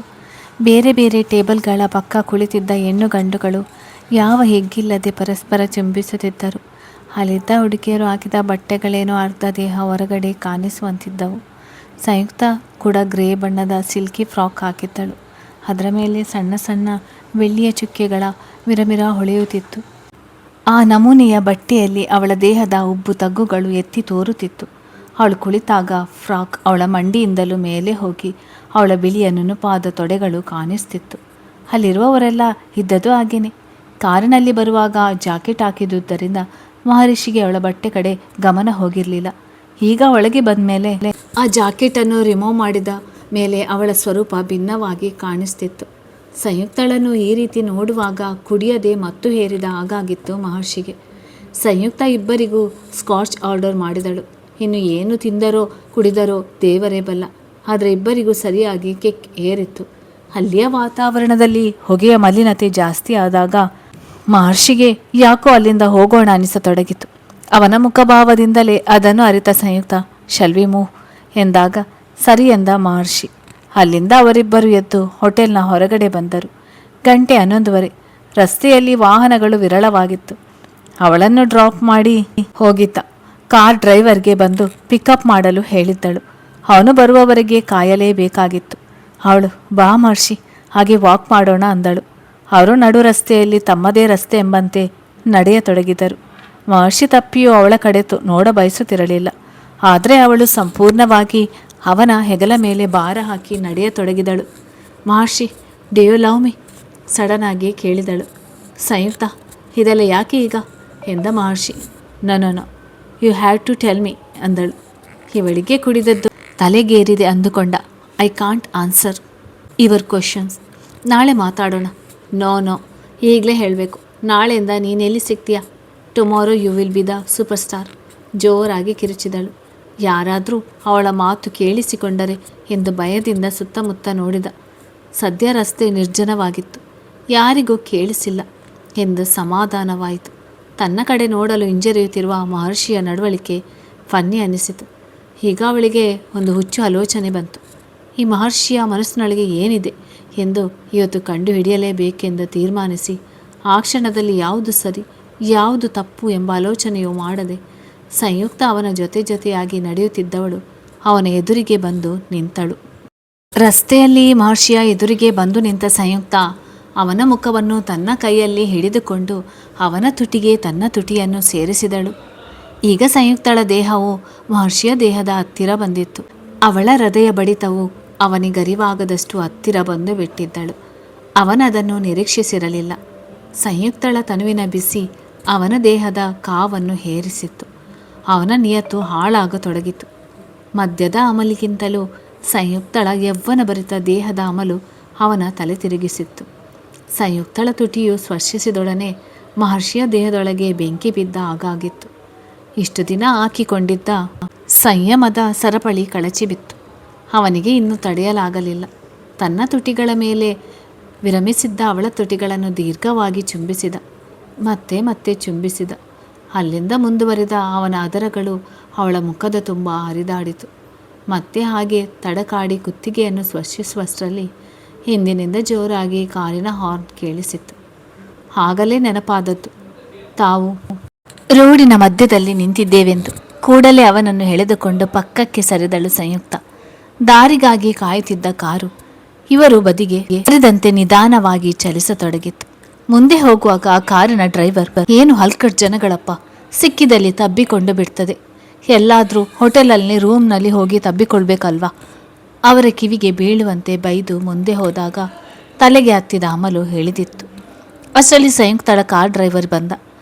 ಬೇರೆ ಬೇರೆ ಟೇಬಲ್ಗಳ ಪಕ್ಕ ಕುಳಿತಿದ್ದ ಹೆಣ್ಣು ಗಂಡುಗಳು ಯಾವ ಹೆಗ್ಗಿಲ್ಲದೆ ಪರಸ್ಪರ ಚುಂಬಿಸುತ್ತಿದ್ದರು. ಅಲ್ಲಿದ್ದ ಹುಡುಗಿಯರು ಹಾಕಿದ ಬಟ್ಟೆಗಳೇನೋ ಅರ್ಧ ದೇಹ ಹೊರಗಡೆ ಕಾಣಿಸುವಂತಿದ್ದವು. ಸಂಯುಕ್ತ ಕೂಡ ಗ್ರೇ ಬಣ್ಣದ ಸಿಲ್ಕಿ ಫ್ರಾಕ್ ಹಾಕಿದ್ದಳು. ಅದರ ಮೇಲೆ ಸಣ್ಣ ಸಣ್ಣ ಬೆಳ್ಳಿಯ ಚುಕ್ಕೆಗಳ ಮಿರಮಿರ ಹೊಳೆಯುತ್ತಿತ್ತು. ಆ ನಮೂನೆಯ ಬಟ್ಟೆಯಲ್ಲಿ ಅವಳ ದೇಹದ ಉಬ್ಬು ತಗ್ಗುಗಳು ಎತ್ತಿ ತೋರುತ್ತಿತ್ತು. ಅವಳು ಕುಳಿತಾಗ ಫ್ರಾಕ್ ಅವಳ ಮಂಡಿಯಿಂದಲೂ ಮೇಲೆ ಹೋಗಿ ಅವಳ ಬಿಳಿಯ ನುಣುಪಾದ ತೊಡೆಗಳು ಕಾಣಿಸ್ತಿತ್ತು. ಅಲ್ಲಿರುವವರೆಲ್ಲ ಇದ್ದದ್ದು ಹಾಗೇನೆ. ಕಾರಿನಲ್ಲಿ ಬರುವಾಗ ಜಾಕೆಟ್ ಹಾಕಿದ್ದುದರಿಂದ ಮಹರ್ಷಿಗೆ ಅವಳ ಬಟ್ಟೆ ಕಡೆ ಗಮನ ಹೋಗಿರಲಿಲ್ಲ. ಈಗ ಒಳಗೆ ಬಂದ ಮೇಲೆ ಆ ಜಾಕೆಟನ್ನು ರಿಮೂವ್ ಮಾಡಿದ ಮೇಲೆ ಅವಳ ಸ್ವರೂಪ ಭಿನ್ನವಾಗಿ ಕಾಣಿಸ್ತಿತ್ತು. ಸಂಯುಕ್ತಳನ್ನು ಈ ರೀತಿ ನೋಡುವಾಗ ಕುಡಿಯದೆ ಮತ್ತು ಹೇರಿದ ಹಾಗಾಗಿತ್ತು ಮಹರ್ಷಿಗೆ. ಸಂಯುಕ್ತ ಇಬ್ಬರಿಗೂ ಸ್ಕಾಚ್ ಆರ್ಡರ್ ಮಾಡಿದಳು. ಇನ್ನು ಏನು ತಿಂದರೋ ಕುಡಿದರೋ ದೇವರೇ ಬಲ್ಲ. ಆದರೆ ಇಬ್ಬರಿಗೂ ಸರಿಯಾಗಿ ಕೆಕ್ ಏರಿತ್ತು. ಅಲ್ಲಿಯ ವಾತಾವರಣದಲ್ಲಿ ಹೊಗೆಯ ಮಲಿನತೆ ಜಾಸ್ತಿ ಆದಾಗ ಮಹರ್ಷಿಗೆ ಯಾಕೋ ಅಲ್ಲಿಂದ ಹೋಗೋಣ ಅನಿಸತೊಡಗಿತು. ಅವನ ಮುಖಭಾವದಿಂದಲೇ ಅದನ್ನು ಅರಿತ ಸಂಯುಕ್ತ ಶಲ್ ವಿ ಮೂವ್ ಎಂದಾಗ ಸರಿ ಎಂದ ಮಹರ್ಷಿ. ಅಲ್ಲಿಂದ ಅವರಿಬ್ಬರು ಎದ್ದು ಹೋಟೆಲ್ನ ಹೊರಗಡೆ ಬಂದರು. 11:11. ರಸ್ತೆಯಲ್ಲಿ ವಾಹನಗಳು ವಿರಳವಾಗಿತ್ತು. ಅವಳನ್ನು ಡ್ರಾಪ್ ಮಾಡಿ ಹೋಗಿದ್ದ ಕಾರ್ ಡ್ರೈವರ್ಗೆ ಬಂದು ಪಿಕಪ್ ಮಾಡಲು ಹೇಳಿದ್ದಳು. ಅವನು ಬರುವವರೆಗೆ ಕಾಯಲೇಬೇಕಾಗಿತ್ತು. ಅವಳು ಬಾ ಮಹರ್ಷಿ, ಹಾಗೆ ವಾಕ್ ಮಾಡೋಣ ಅಂದಳು. ಅವರು ನಡು ರಸ್ತೆಯಲ್ಲಿ ತಮ್ಮದೇ ರಸ್ತೆ ಎಂಬಂತೆ ನಡೆಯತೊಡಗಿದರು. ಮಹರ್ಷಿ ತಪ್ಪಿಯೂ ಅವಳ ಕಡೆ ನೋಡ ಬಯಸುತ್ತಿರಲಿಲ್ಲ. ಆದರೆ ಅವಳು ಸಂಪೂರ್ಣವಾಗಿ ಅವನ ಹೆಗಲ ಮೇಲೆ ಭಾರ ಹಾಕಿ ನಡೆಯತೊಡಗಿದಳು. Maharshi, do you love me sudden ಆಗಿ ಕೇಳಿದಳು. ಸಂಯುಕ್ತ, ಇದೆಲ್ಲ ಯಾಕೆ ಈಗ ಎಂದ Maharshi. No you have to tell me ಅಂದಳು. ಇವಳಿಗೆ ಕುಡಿದದ್ದು ತಲೆಗೇರಿದೆ ಅಂದುಕೊಂಡ. I can't answer your questions. ನಾಳೆ ಮಾತಾಡೋಣ. ನೋ ಈಗಲೇ ಹೇಳಬೇಕು. ನಾಳೆಯಿಂದ ನೀನೆಲ್ಲಿ ಸಿಗ್ತೀಯಾ? Tomorrow you will be the super star. ಜೋರಾಗಿ ಕಿರುಚಿದಳು. ಯಾರಾದರೂ ಅವಳ ಮಾತು ಕೇಳಿಸಿಕೊಂಡರೆ ಎಂದು ಭಯದಿಂದ ಸುತ್ತಮುತ್ತ ನೋಡಿದ. ಸದ್ಯ ರಸ್ತೆ ನಿರ್ಜನವಾಗಿತ್ತು. ಯಾರಿಗೂ ಕೇಳಿಸಿಲ್ಲ ಎಂದು ಸಮಾಧಾನವಾಯಿತು. ತನ್ನ ಕಡೆ ನೋಡಲು ಹಿಂಜರಿಯುತ್ತಿರುವ ಮಹರ್ಷಿಯ ನಡವಳಿಕೆ ಫನ್ನಿ ಅನಿಸಿತು. ಈಗ ಅವಳಿಗೆ ಒಂದು ಹುಚ್ಚು ಆಲೋಚನೆ ಬಂತು. ಈ ಮಹರ್ಷಿಯ ಮನಸ್ಸಿನೊಳಗೆ ಏನಿದೆ ಎಂದು ಇವತ್ತು ಕಂಡುಹಿಡಿಯಲೇಬೇಕೆಂದು ತೀರ್ಮಾನಿಸಿ ಆ ಕ್ಷಣದಲ್ಲಿ ಯಾವುದು ಸರಿ ಯಾವುದು ತಪ್ಪು ಎಂಬ ಆಲೋಚನೆಯೂ ಮಾಡದೆ ಸಂಯುಕ್ತ ಅವನ ಜೊತೆಯಾಗಿ ನಡೆಯುತ್ತಿದ್ದವಳು ಅವನ ಎದುರಿಗೆ ಬಂದು ನಿಂತಳು. ರಸ್ತೆಯಲ್ಲಿ ಮಹರ್ಷಿಯ ಎದುರಿಗೆ ಬಂದು ನಿಂತ ಸಂಯುಕ್ತ ಅವನ ಮುಖವನ್ನು ತನ್ನ ಕೈಯಲ್ಲಿ ಹಿಡಿದುಕೊಂಡು ಅವನ ತುಟಿಗೆ ತನ್ನ ತುಟಿಯನ್ನು ಸೇರಿಸಿದಳು. ಈಗ ಸಂಯುಕ್ತಳ ದೇಹವು ಮಹರ್ಷಿಯ ದೇಹದ ಹತ್ತಿರ ಬಂದಿತ್ತು. ಅವಳ ಹೃದಯ ಬಡಿತವು ಅವನಿಗರಿವಾಗದಷ್ಟು ಹತ್ತಿರ ಬಂದು ಬಿಟ್ಟಿದ್ದಳು. ಅವನದನ್ನು ನಿರೀಕ್ಷಿಸಿರಲಿಲ್ಲ. ಸಂಯುಕ್ತಳ ತನುವಿನ ಬಿಸಿ ಅವನ ದೇಹದ ಕಾವನ್ನು ಹೇರಿಸಿತ್ತು. ಅವನ ನಿಯತ್ತು ಹಾಳಾಗತೊಡಗಿತು. ಮದ್ಯದ ಅಮಲಿಗಿಂತಲೂ ಸಂಯುಕ್ತಳ ಯೌವನ ಭರಿತ ದೇಹದ ಅಮಲು ಅವನ ತಲೆ ತಿರುಗಿಸಿತ್ತು. ಸಂಯುಕ್ತಳ ತುಟಿಯು ಸ್ಪರ್ಶಿಸಿದೊಡನೆ ಮಹರ್ಷಿಯ ದೇಹದೊಳಗೆ ಬೆಂಕಿ ಬಿದ್ದ ಹಾಗಾಗಿತ್ತು. ಇಷ್ಟು ದಿನ ಹಾಕಿಕೊಂಡಿದ್ದ ಸಂಯಮದ ಸರಪಳಿ ಕಳಚಿಬಿತ್ತು. ಅವನಿಗೆ ಇನ್ನೂ ತಡೆಯಲಾಗಲಿಲ್ಲ. ತನ್ನ ತುಟಿಗಳ ಮೇಲೆ ವಿರಮಿಸಿದ್ದ ಅವಳ ತುಟಿಗಳನ್ನು ದೀರ್ಘವಾಗಿ ಚುಂಬಿಸಿದ. ಮತ್ತೆ ಚುಂಬಿಸಿದ. ಅಲ್ಲಿಂದ ಮುಂದುವರಿದ ಅವನ ಅದರಗಳು ಅವಳ ಮುಖದ ತುಂಬ ಹರಿದಾಡಿತು. ಮತ್ತೆ ಹಾಗೆ ತಡಕಾಡಿ ಕುತ್ತಿಗೆಯನ್ನು ಸ್ಪರ್ಶಿಸುವಷ್ಟರಲ್ಲಿ ಹಿಂದಿನಿಂದ ಜೋರಾಗಿ ಕಾರಿನ ಹಾರ್ನ್ ಕೇಳಿಸಿತ್ತು. ಆಗಲೇ ನೆನಪಾದದ್ದು ತಾವು ರೋಡಿನ ಮಧ್ಯದಲ್ಲಿ ನಿಂತಿದ್ದೇವೆಂದು. ಕೂಡಲೇ ಅವನನ್ನು ಎಳೆದುಕೊಂಡು ಪಕ್ಕಕ್ಕೆ ಸರಿದಳು ಸಂಯುಕ್ತ. ದಾರಿಗಾಗಿ ಕಾಯುತ್ತಿದ್ದ ಕಾರು ಇವರು ಬದಿಗೆ ಸರಿದಂತೆ ನಿಧಾನವಾಗಿ ಚಲಿಸತೊಡಗಿತು. ಮುಂದೆ ಹೋಗುವಾಗ ಆ ಕಾರಿನ ಡ್ರೈವರ್, ಏನು ಹಲ್ಕಟ್ ಜನಗಳಪ್ಪ, ಸಿಕ್ಕಿದಲ್ಲಿ ತಬ್ಬಿಕೊಂಡು ಬಿಡ್ತದೆ, ಎಲ್ಲಾದರೂ ಹೋಟೆಲಲ್ಲಿ ರೂಮ್ನಲ್ಲಿ ಹೋಗಿ ತಬ್ಬಿಕೊಳ್ಬೇಕಲ್ವಾ, ಅವರ ಕಿವಿಗೆ ಬೀಳುವಂತೆ ಬೈದು ಮುಂದೆ ಹೋದಾಗ ತಲೆಗೆ ಹತ್ತಿದ ಅಮಲು ಹೇಳಿದಿತ್ತು. ಅಷ್ಟರಲ್ಲಿ ಸಂಯುಕ್ತಳ ಕಾರ್ ಡ್ರೈವರ್ ಬಂದ.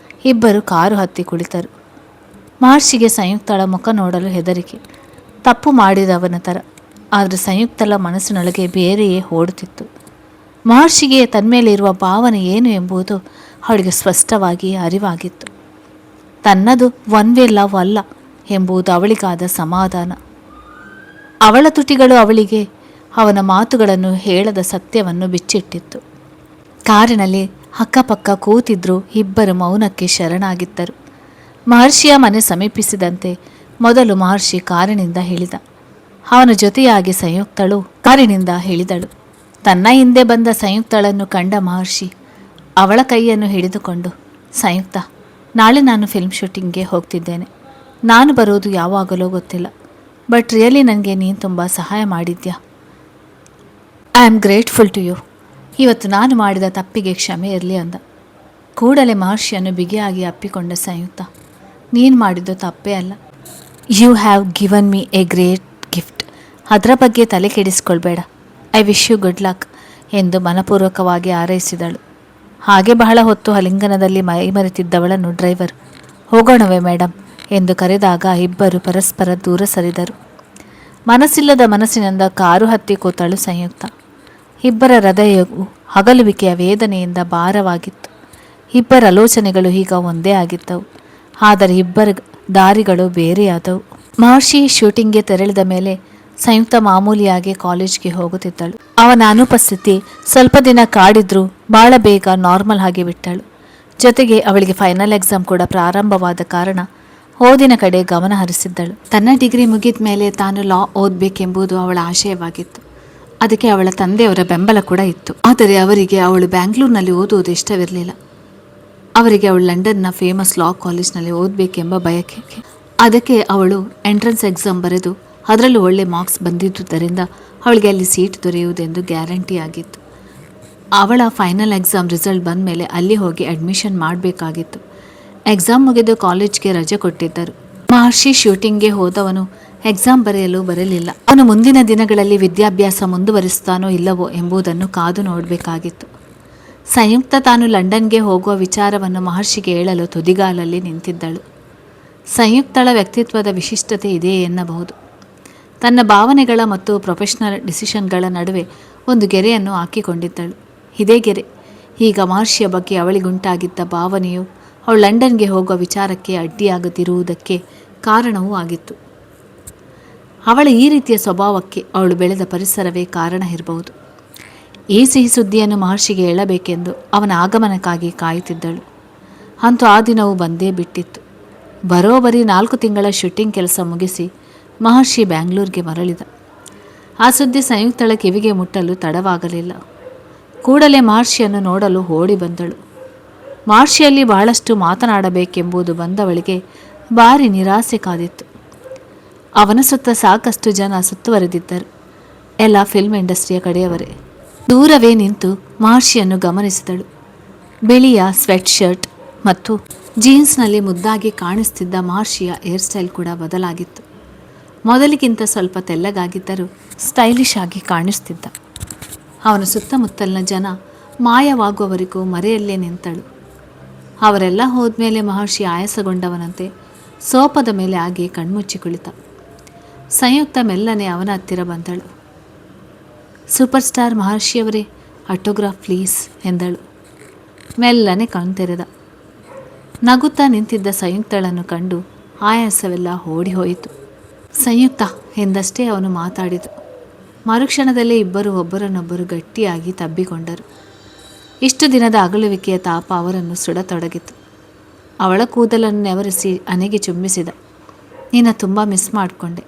ಇಬ್ಬರು ಕಾರು ಹತ್ತಿ ಕುಳಿತರು. ಮಹರ್ಷಿಗೆ ಸಂಯುಕ್ತಳ ಮುಖ ನೋಡಲು ಹೆದರಿಕೆ, ತಪ್ಪು ಮಾಡಿದವನ ಥರ. ಆದರೆ ಸಂಯುಕ್ತಳ ಮನಸ್ಸಿನೊಳಗೆ ಬೇರೆಯೇ ಓಡುತ್ತಿತ್ತು. ಮಹರ್ಷಿಗೆ ತನ್ಮೇಲೆ ಇರುವ ಭಾವನೆ ಏನು ಎಂಬುದು ಅವಳಿಗೆ ಸ್ಪಷ್ಟವಾಗಿ ಅರಿವಾಗಿತ್ತು. ತನ್ನದು ಒನ್ ವೇ ಲವ್ ಅಲ್ಲ ಎಂಬುದು ಅವಳಿಗಾದ ಸಮಾಧಾನ. ಅವಳ ತುಟಿಗಳು ಅವಳಿಗೆ ಅವನ ಮಾತುಗಳನ್ನು ಹೇಳದ ಸತ್ಯವನ್ನು ಬಿಚ್ಚಿಟ್ಟಿತ್ತು. ಕಾರಿನಲ್ಲಿ ಅಕ್ಕಪಕ್ಕ ಕೂತಿದ್ರು ಇಬ್ಬರು ಮೌನಕ್ಕೆ ಶರಣಾಗಿದ್ದರು. ಮಹರ್ಷಿಯ ಮನೆ ಸಮೀಪಿಸಿದಂತೆ ಮೊದಲು ಮಹರ್ಷಿ ಕಾರಿನಿಂದ ಇಳಿದ. ಅವನ ಜೊತೆಯಾಗಿ ಸಂಯುಕ್ತಳು ಕಾರಿನಿಂದ ಇಳಿದಳು. ತನ್ನ ಹಿಂದೆ ಬಂದ ಸಂಯುಕ್ತಳನ್ನು ಕಂಡ ಮಹರ್ಷಿ ಅವಳ ಕೈಯನ್ನು ಹಿಡಿದುಕೊಂಡು, ಸಂಯುಕ್ತ, ನಾಳೆ ನಾನು ಫಿಲ್ಮ್ ಶೂಟಿಂಗ್ಗೆ ಹೋಗ್ತಿದ್ದೇನೆ. ನಾನು ಬರೋದು ಯಾವಾಗಲೋ ಗೊತ್ತಿಲ್ಲ, ಬಟ್ ರಿಯಲಿ ನನಗೆ ನೀನು ತುಂಬ ಸಹಾಯ ಮಾಡಿದ್ಯಾ. I am grateful to you. ಇವತ್ತು ನಾನು ಮಾಡಿದ ತಪ್ಪಿಗೆ ಕ್ಷಮೆ ಇರಲಿ ಅಂದ. ಕೂಡಲೇ ಮಹರ್ಷಿಯನ್ನು ಬಿಗಿಯಾಗಿ ಅಪ್ಪಿಕೊಂಡ ಸಂಯುಕ್ತ, ನೀನು ಮಾಡಿದ್ದು ತಪ್ಪೇ ಅಲ್ಲ. You have given me a great gift. ಅದರ ಬಗ್ಗೆ ತಲೆ ಕೆಡಿಸ್ಕೊಳ್ಬೇಡ. I wish you good luck ಎಂದು ಮನಪೂರ್ವಕವಾಗಿ ಹಾರೈಸಿದಳು. ಹಾಗೆ ಬಹಳ ಹೊತ್ತು ಆಲಿಂಗನದಲ್ಲಿ ಮೈಮರೆತಿದ್ದವಳನ್ನು ಡ್ರೈವರ್, ಹೋಗೋಣವೇ ಮೇಡಮ್ ಎಂದು ಕರೆದಾಗ ಇಬ್ಬರು ಪರಸ್ಪರ ದೂರ ಸರಿದರು. ಮನಸ್ಸಿಲ್ಲದ ಮನಸ್ಸಿನಿಂದ ಕಾರು ಹತ್ತಿ ಕೂತಳು ಸಂಯುಕ್ತ. ಇಬ್ಬರ ಹೃದಯವು ಹಗಲುವಿಕೆಯ ವೇದನೆಯಿಂದ ಭಾರವಾಗಿತ್ತು. ಇಬ್ಬರ ಆಲೋಚನೆಗಳು ಈಗ ಒಂದೇ ಆಗಿದ್ದವು, ಆದರೆ ಇಬ್ಬರ ದಾರಿಗಳು ಬೇರೆಯಾದವು. ಮಹರ್ಷಿ ಶೂಟಿಂಗ್ಗೆ ತೆರಳಿದ ಮೇಲೆ ಸಂಯುಕ್ತ ಮಾಮೂಲಿಯಾಗಿ ಕಾಲೇಜ್ಗೆ ಹೋಗುತ್ತಿದ್ದಳು. ಅವನ ಅನುಪಸ್ಥಿತಿ ಸ್ವಲ್ಪ ದಿನ ಕಾಡಿದ್ರೂ ಭಾಳ ಬೇಗ ನಾರ್ಮಲ್ ಆಗಿ ಬಿಟ್ಟಳು. ಜೊತೆಗೆ ಅವಳಿಗೆ ಫೈನಲ್ ಎಕ್ಸಾಮ್ ಕೂಡ ಪ್ರಾರಂಭವಾದ ಕಾರಣ ಓದಿನ ಕಡೆ ಗಮನ ಹರಿಸಿದ್ದಳು. ತನ್ನ ಡಿಗ್ರಿ ಮುಗಿದ ಮೇಲೆ ತಾನು ಲಾ ಓದಬೇಕೆಂಬುದು ಅವಳ ಆಶಯವಾಗಿತ್ತು. ಅದಕ್ಕೆ ಅವಳ ತಂದೆಯವರ ಬೆಂಬಲ ಕೂಡ ಇತ್ತು. ಆದರೆ ಅವರಿಗೆ ಅವಳು ಬ್ಯಾಂಗ್ಳೂರಿನಲ್ಲಿ ಓದುವುದು ಇಷ್ಟವಿರಲಿಲ್ಲ. ಅವರಿಗೆ ಅವಳು ಲಂಡನ್ನ ಫೇಮಸ್ ಲಾ ಕಾಲೇಜ್ನಲ್ಲಿ ಓದಬೇಕೆಂಬ ಬಯಕೆ. ಅದಕ್ಕೆ ಅವಳು ಎಂಟ್ರೆನ್ಸ್ ಎಕ್ಸಾಮ್ ಬರೆದು ಅದರಲ್ಲೂ ಒಳ್ಳೆ ಮಾರ್ಕ್ಸ್ ಬಂದಿದ್ದುದರಿಂದ ಅವಳಿಗೆ ಅಲ್ಲಿ ಸೀಟ್ ದೊರೆಯುವುದೆಂದು ಗ್ಯಾರಂಟಿ ಆಗಿತ್ತು. ಅವಳ ಫೈನಲ್ ಎಕ್ಸಾಮ್ ರಿಸಲ್ಟ್ ಬಂದ ಮೇಲೆ ಅಲ್ಲಿ ಹೋಗಿ ಅಡ್ಮಿಷನ್ ಮಾಡಬೇಕಾಗಿತ್ತು. ಎಕ್ಸಾಮ್ ಮುಗಿದು ಕಾಲೇಜ್ಗೆ ರಜೆ ಕೊಟ್ಟಿದ್ದರು. ಮಹರ್ಷಿ ಶೂಟಿಂಗ್ಗೆ ಹೋದವನು ಎಕ್ಸಾಮ್ ಬರೆಯಲು ಬರಲಿಲ್ಲ. ಅವನು ಮುಂದಿನ ದಿನಗಳಲ್ಲಿ ವಿದ್ಯಾಭ್ಯಾಸ ಮುಂದುವರಿಸ್ತಾನೋ ಇಲ್ಲವೋ ಎಂಬುದನ್ನು ಕಾದು ನೋಡಬೇಕಾಗಿತ್ತು. ಸಂಯುಕ್ತ ತಾನು ಲಂಡನ್ಗೆ ಹೋಗುವ ವಿಚಾರವನ್ನು ಮಹರ್ಷಿಗೆ ಹೇಳಲು ತುದಿಗಾಲಲ್ಲಿ ನಿಂತಿದ್ದಳು. ಸಂಯುಕ್ತಳ ವ್ಯಕ್ತಿತ್ವದ ವಿಶಿಷ್ಟತೆ ಇದೆ ಎನ್ನಬಹುದು. ತನ್ನ ಭಾವನೆಗಳ ಮತ್ತು ಪ್ರೊಫೆಷನಲ್ ಡಿಸಿಷನ್ಗಳ ನಡುವೆ ಒಂದು ಗೆರೆಯನ್ನು ಹಾಕಿಕೊಂಡಿದ್ದಳು. ಇದೇ ಗೆರೆ ಈಗ ಮಹರ್ಷಿಯ ಬಗ್ಗೆ ಅವಳಿಗುಂಟಾಗಿದ್ದ ಭಾವನೆಯು ಅವಳು ಲಂಡನ್ಗೆ ಹೋಗುವ ವಿಚಾರಕ್ಕೆ ಅಡ್ಡಿಯಾಗದಿರುವುದಕ್ಕೆ ಕಾರಣವೂ ಆಗಿತ್ತು. ಅವಳ ಈ ರೀತಿಯ ಸ್ವಭಾವಕ್ಕೆ ಅವಳು ಬೆಳೆದ ಪರಿಸರವೇ ಕಾರಣ ಇರಬಹುದು. ಈ ಸಿಹಿ ಸುದ್ದಿಯನ್ನು ಮಹರ್ಷಿಗೆ ಹೇಳಬೇಕೆಂದು ಅವನ ಆಗಮನಕ್ಕಾಗಿ ಕಾಯುತ್ತಿದ್ದಳು. ಅಂತೂ ಆ ದಿನವೂ ಬಂದೇ ಬಿಟ್ಟಿತ್ತು. ಬರೋಬ್ಬರಿ 4 ತಿಂಗಳ ಶೂಟಿಂಗ್ ಕೆಲಸ ಮುಗಿಸಿ ಮಹರ್ಷಿ ಬ್ಯಾಂಗ್ಳೂರಿಗೆ ಮರಳಿದ. ಆ ಸುದ್ದಿ ಸಂಯುಕ್ತಳ ಕಿವಿಗೆ ಮುಟ್ಟಲು ತಡವಾಗಲಿಲ್ಲ. ಕೂಡಲೇ ಮಹರ್ಷಿಯನ್ನು ನೋಡಲು ಓಡಿ ಬಂದಳು. ಮಹರ್ಷಿಯಲ್ಲಿ ಬಹಳಷ್ಟು ಮಾತನಾಡಬೇಕೆಂಬುದು ಬಂದವಳಿಗೆ ಭಾರಿ ನಿರಾಸೆ ಕಾದಿತ್ತು. ಅವನ ಸುತ್ತ ಸಾಕಷ್ಟು ಜನ ಸುತ್ತುವರೆದಿದ್ದರು. ಎಲ್ಲ ಫಿಲ್ಮ್ ಇಂಡಸ್ಟ್ರಿಯ ಕಡೆಯವರೇ. ದೂರವೇ ನಿಂತು ಮಹರ್ಷಿಯನ್ನು ಗಮನಿಸಿದಳು. ಬಿಳಿಯ ಸ್ವೆಟ್ ಶರ್ಟ್ ಮತ್ತು ಜೀನ್ಸ್ನಲ್ಲಿ ಮುದ್ದಾಗಿ ಕಾಣಿಸ್ತಿದ್ದ ಮಹರ್ಷಿಯ ಹೇರ್ ಸ್ಟೈಲ್ ಕೂಡ ಬದಲಾಗಿತ್ತು. ಮೊದಲಿಗಿಂತ ಸ್ವಲ್ಪ ತೆಲ್ಲಗಾಗಿದ್ದರೂ ಸ್ಟೈಲಿಶ್ ಆಗಿ ಕಾಣಿಸ್ತಿದ್ದ. ಅವನ ಸುತ್ತಮುತ್ತಲಿನ ಜನ ಮಾಯವಾಗುವವರೆಗೂ ಮರೆಯಲ್ಲೇ ನಿಂತಳು. ಅವರೆಲ್ಲ ಹೋದ್ಮೇಲೆ ಮಹರ್ಷಿ ಆಯಾಸಗೊಂಡವನಂತೆ ಸೋಫಾದ ಮೇಲೆ ಆಗಿ ಕಣ್ಮುಚ್ಚಿ ಕುಳಿತ. ಸಂಯುಕ್ತ ಮೆಲ್ಲನೆ ಅವನ ಹತ್ತಿರ ಬಂದಳು. ಸೂಪರ್ ಸ್ಟಾರ್ ಮಹರ್ಷಿಯವರೇ, ಆಟೋಗ್ರಾಫ್ ಪ್ಲೀಸ್ ಎಂದಳು. ಮೆಲ್ಲನೆ ಕಣ್ತೆರೆದ. ನಗುತ್ತಾ ನಿಂತಿದ್ದ ಸಂಯುಕ್ತಳನ್ನು ಕಂಡು ಆಯಾಸವೆಲ್ಲ ಓಡಿ ಹೋಯಿತು. ಸಂಯುಕ್ತ ಎಂದಷ್ಟೇ ಅವನು ಮಾತಾಡಿತು. ಮರುಕ್ಷಣದಲ್ಲೇ ಇಬ್ಬರು ಒಬ್ಬರನ್ನೊಬ್ಬರು ಗಟ್ಟಿಯಾಗಿ ತಬ್ಬಿಕೊಂಡರು. ಇಷ್ಟು ದಿನದ ಅಗಲುವಿಕೆಯ ತಾಪ ಅವರನ್ನು ಸುಡತೊಡಗಿತು. ಅವಳ ಕೂದಲನ್ನು ನೆವರಿಸಿ ಹಣೆಗೆ ಚುಂಬಿಸಿದ. ನಿನ್ನ ತುಂಬ ಮಿಸ್ ಮಾಡಿಕೊಂಡೆ.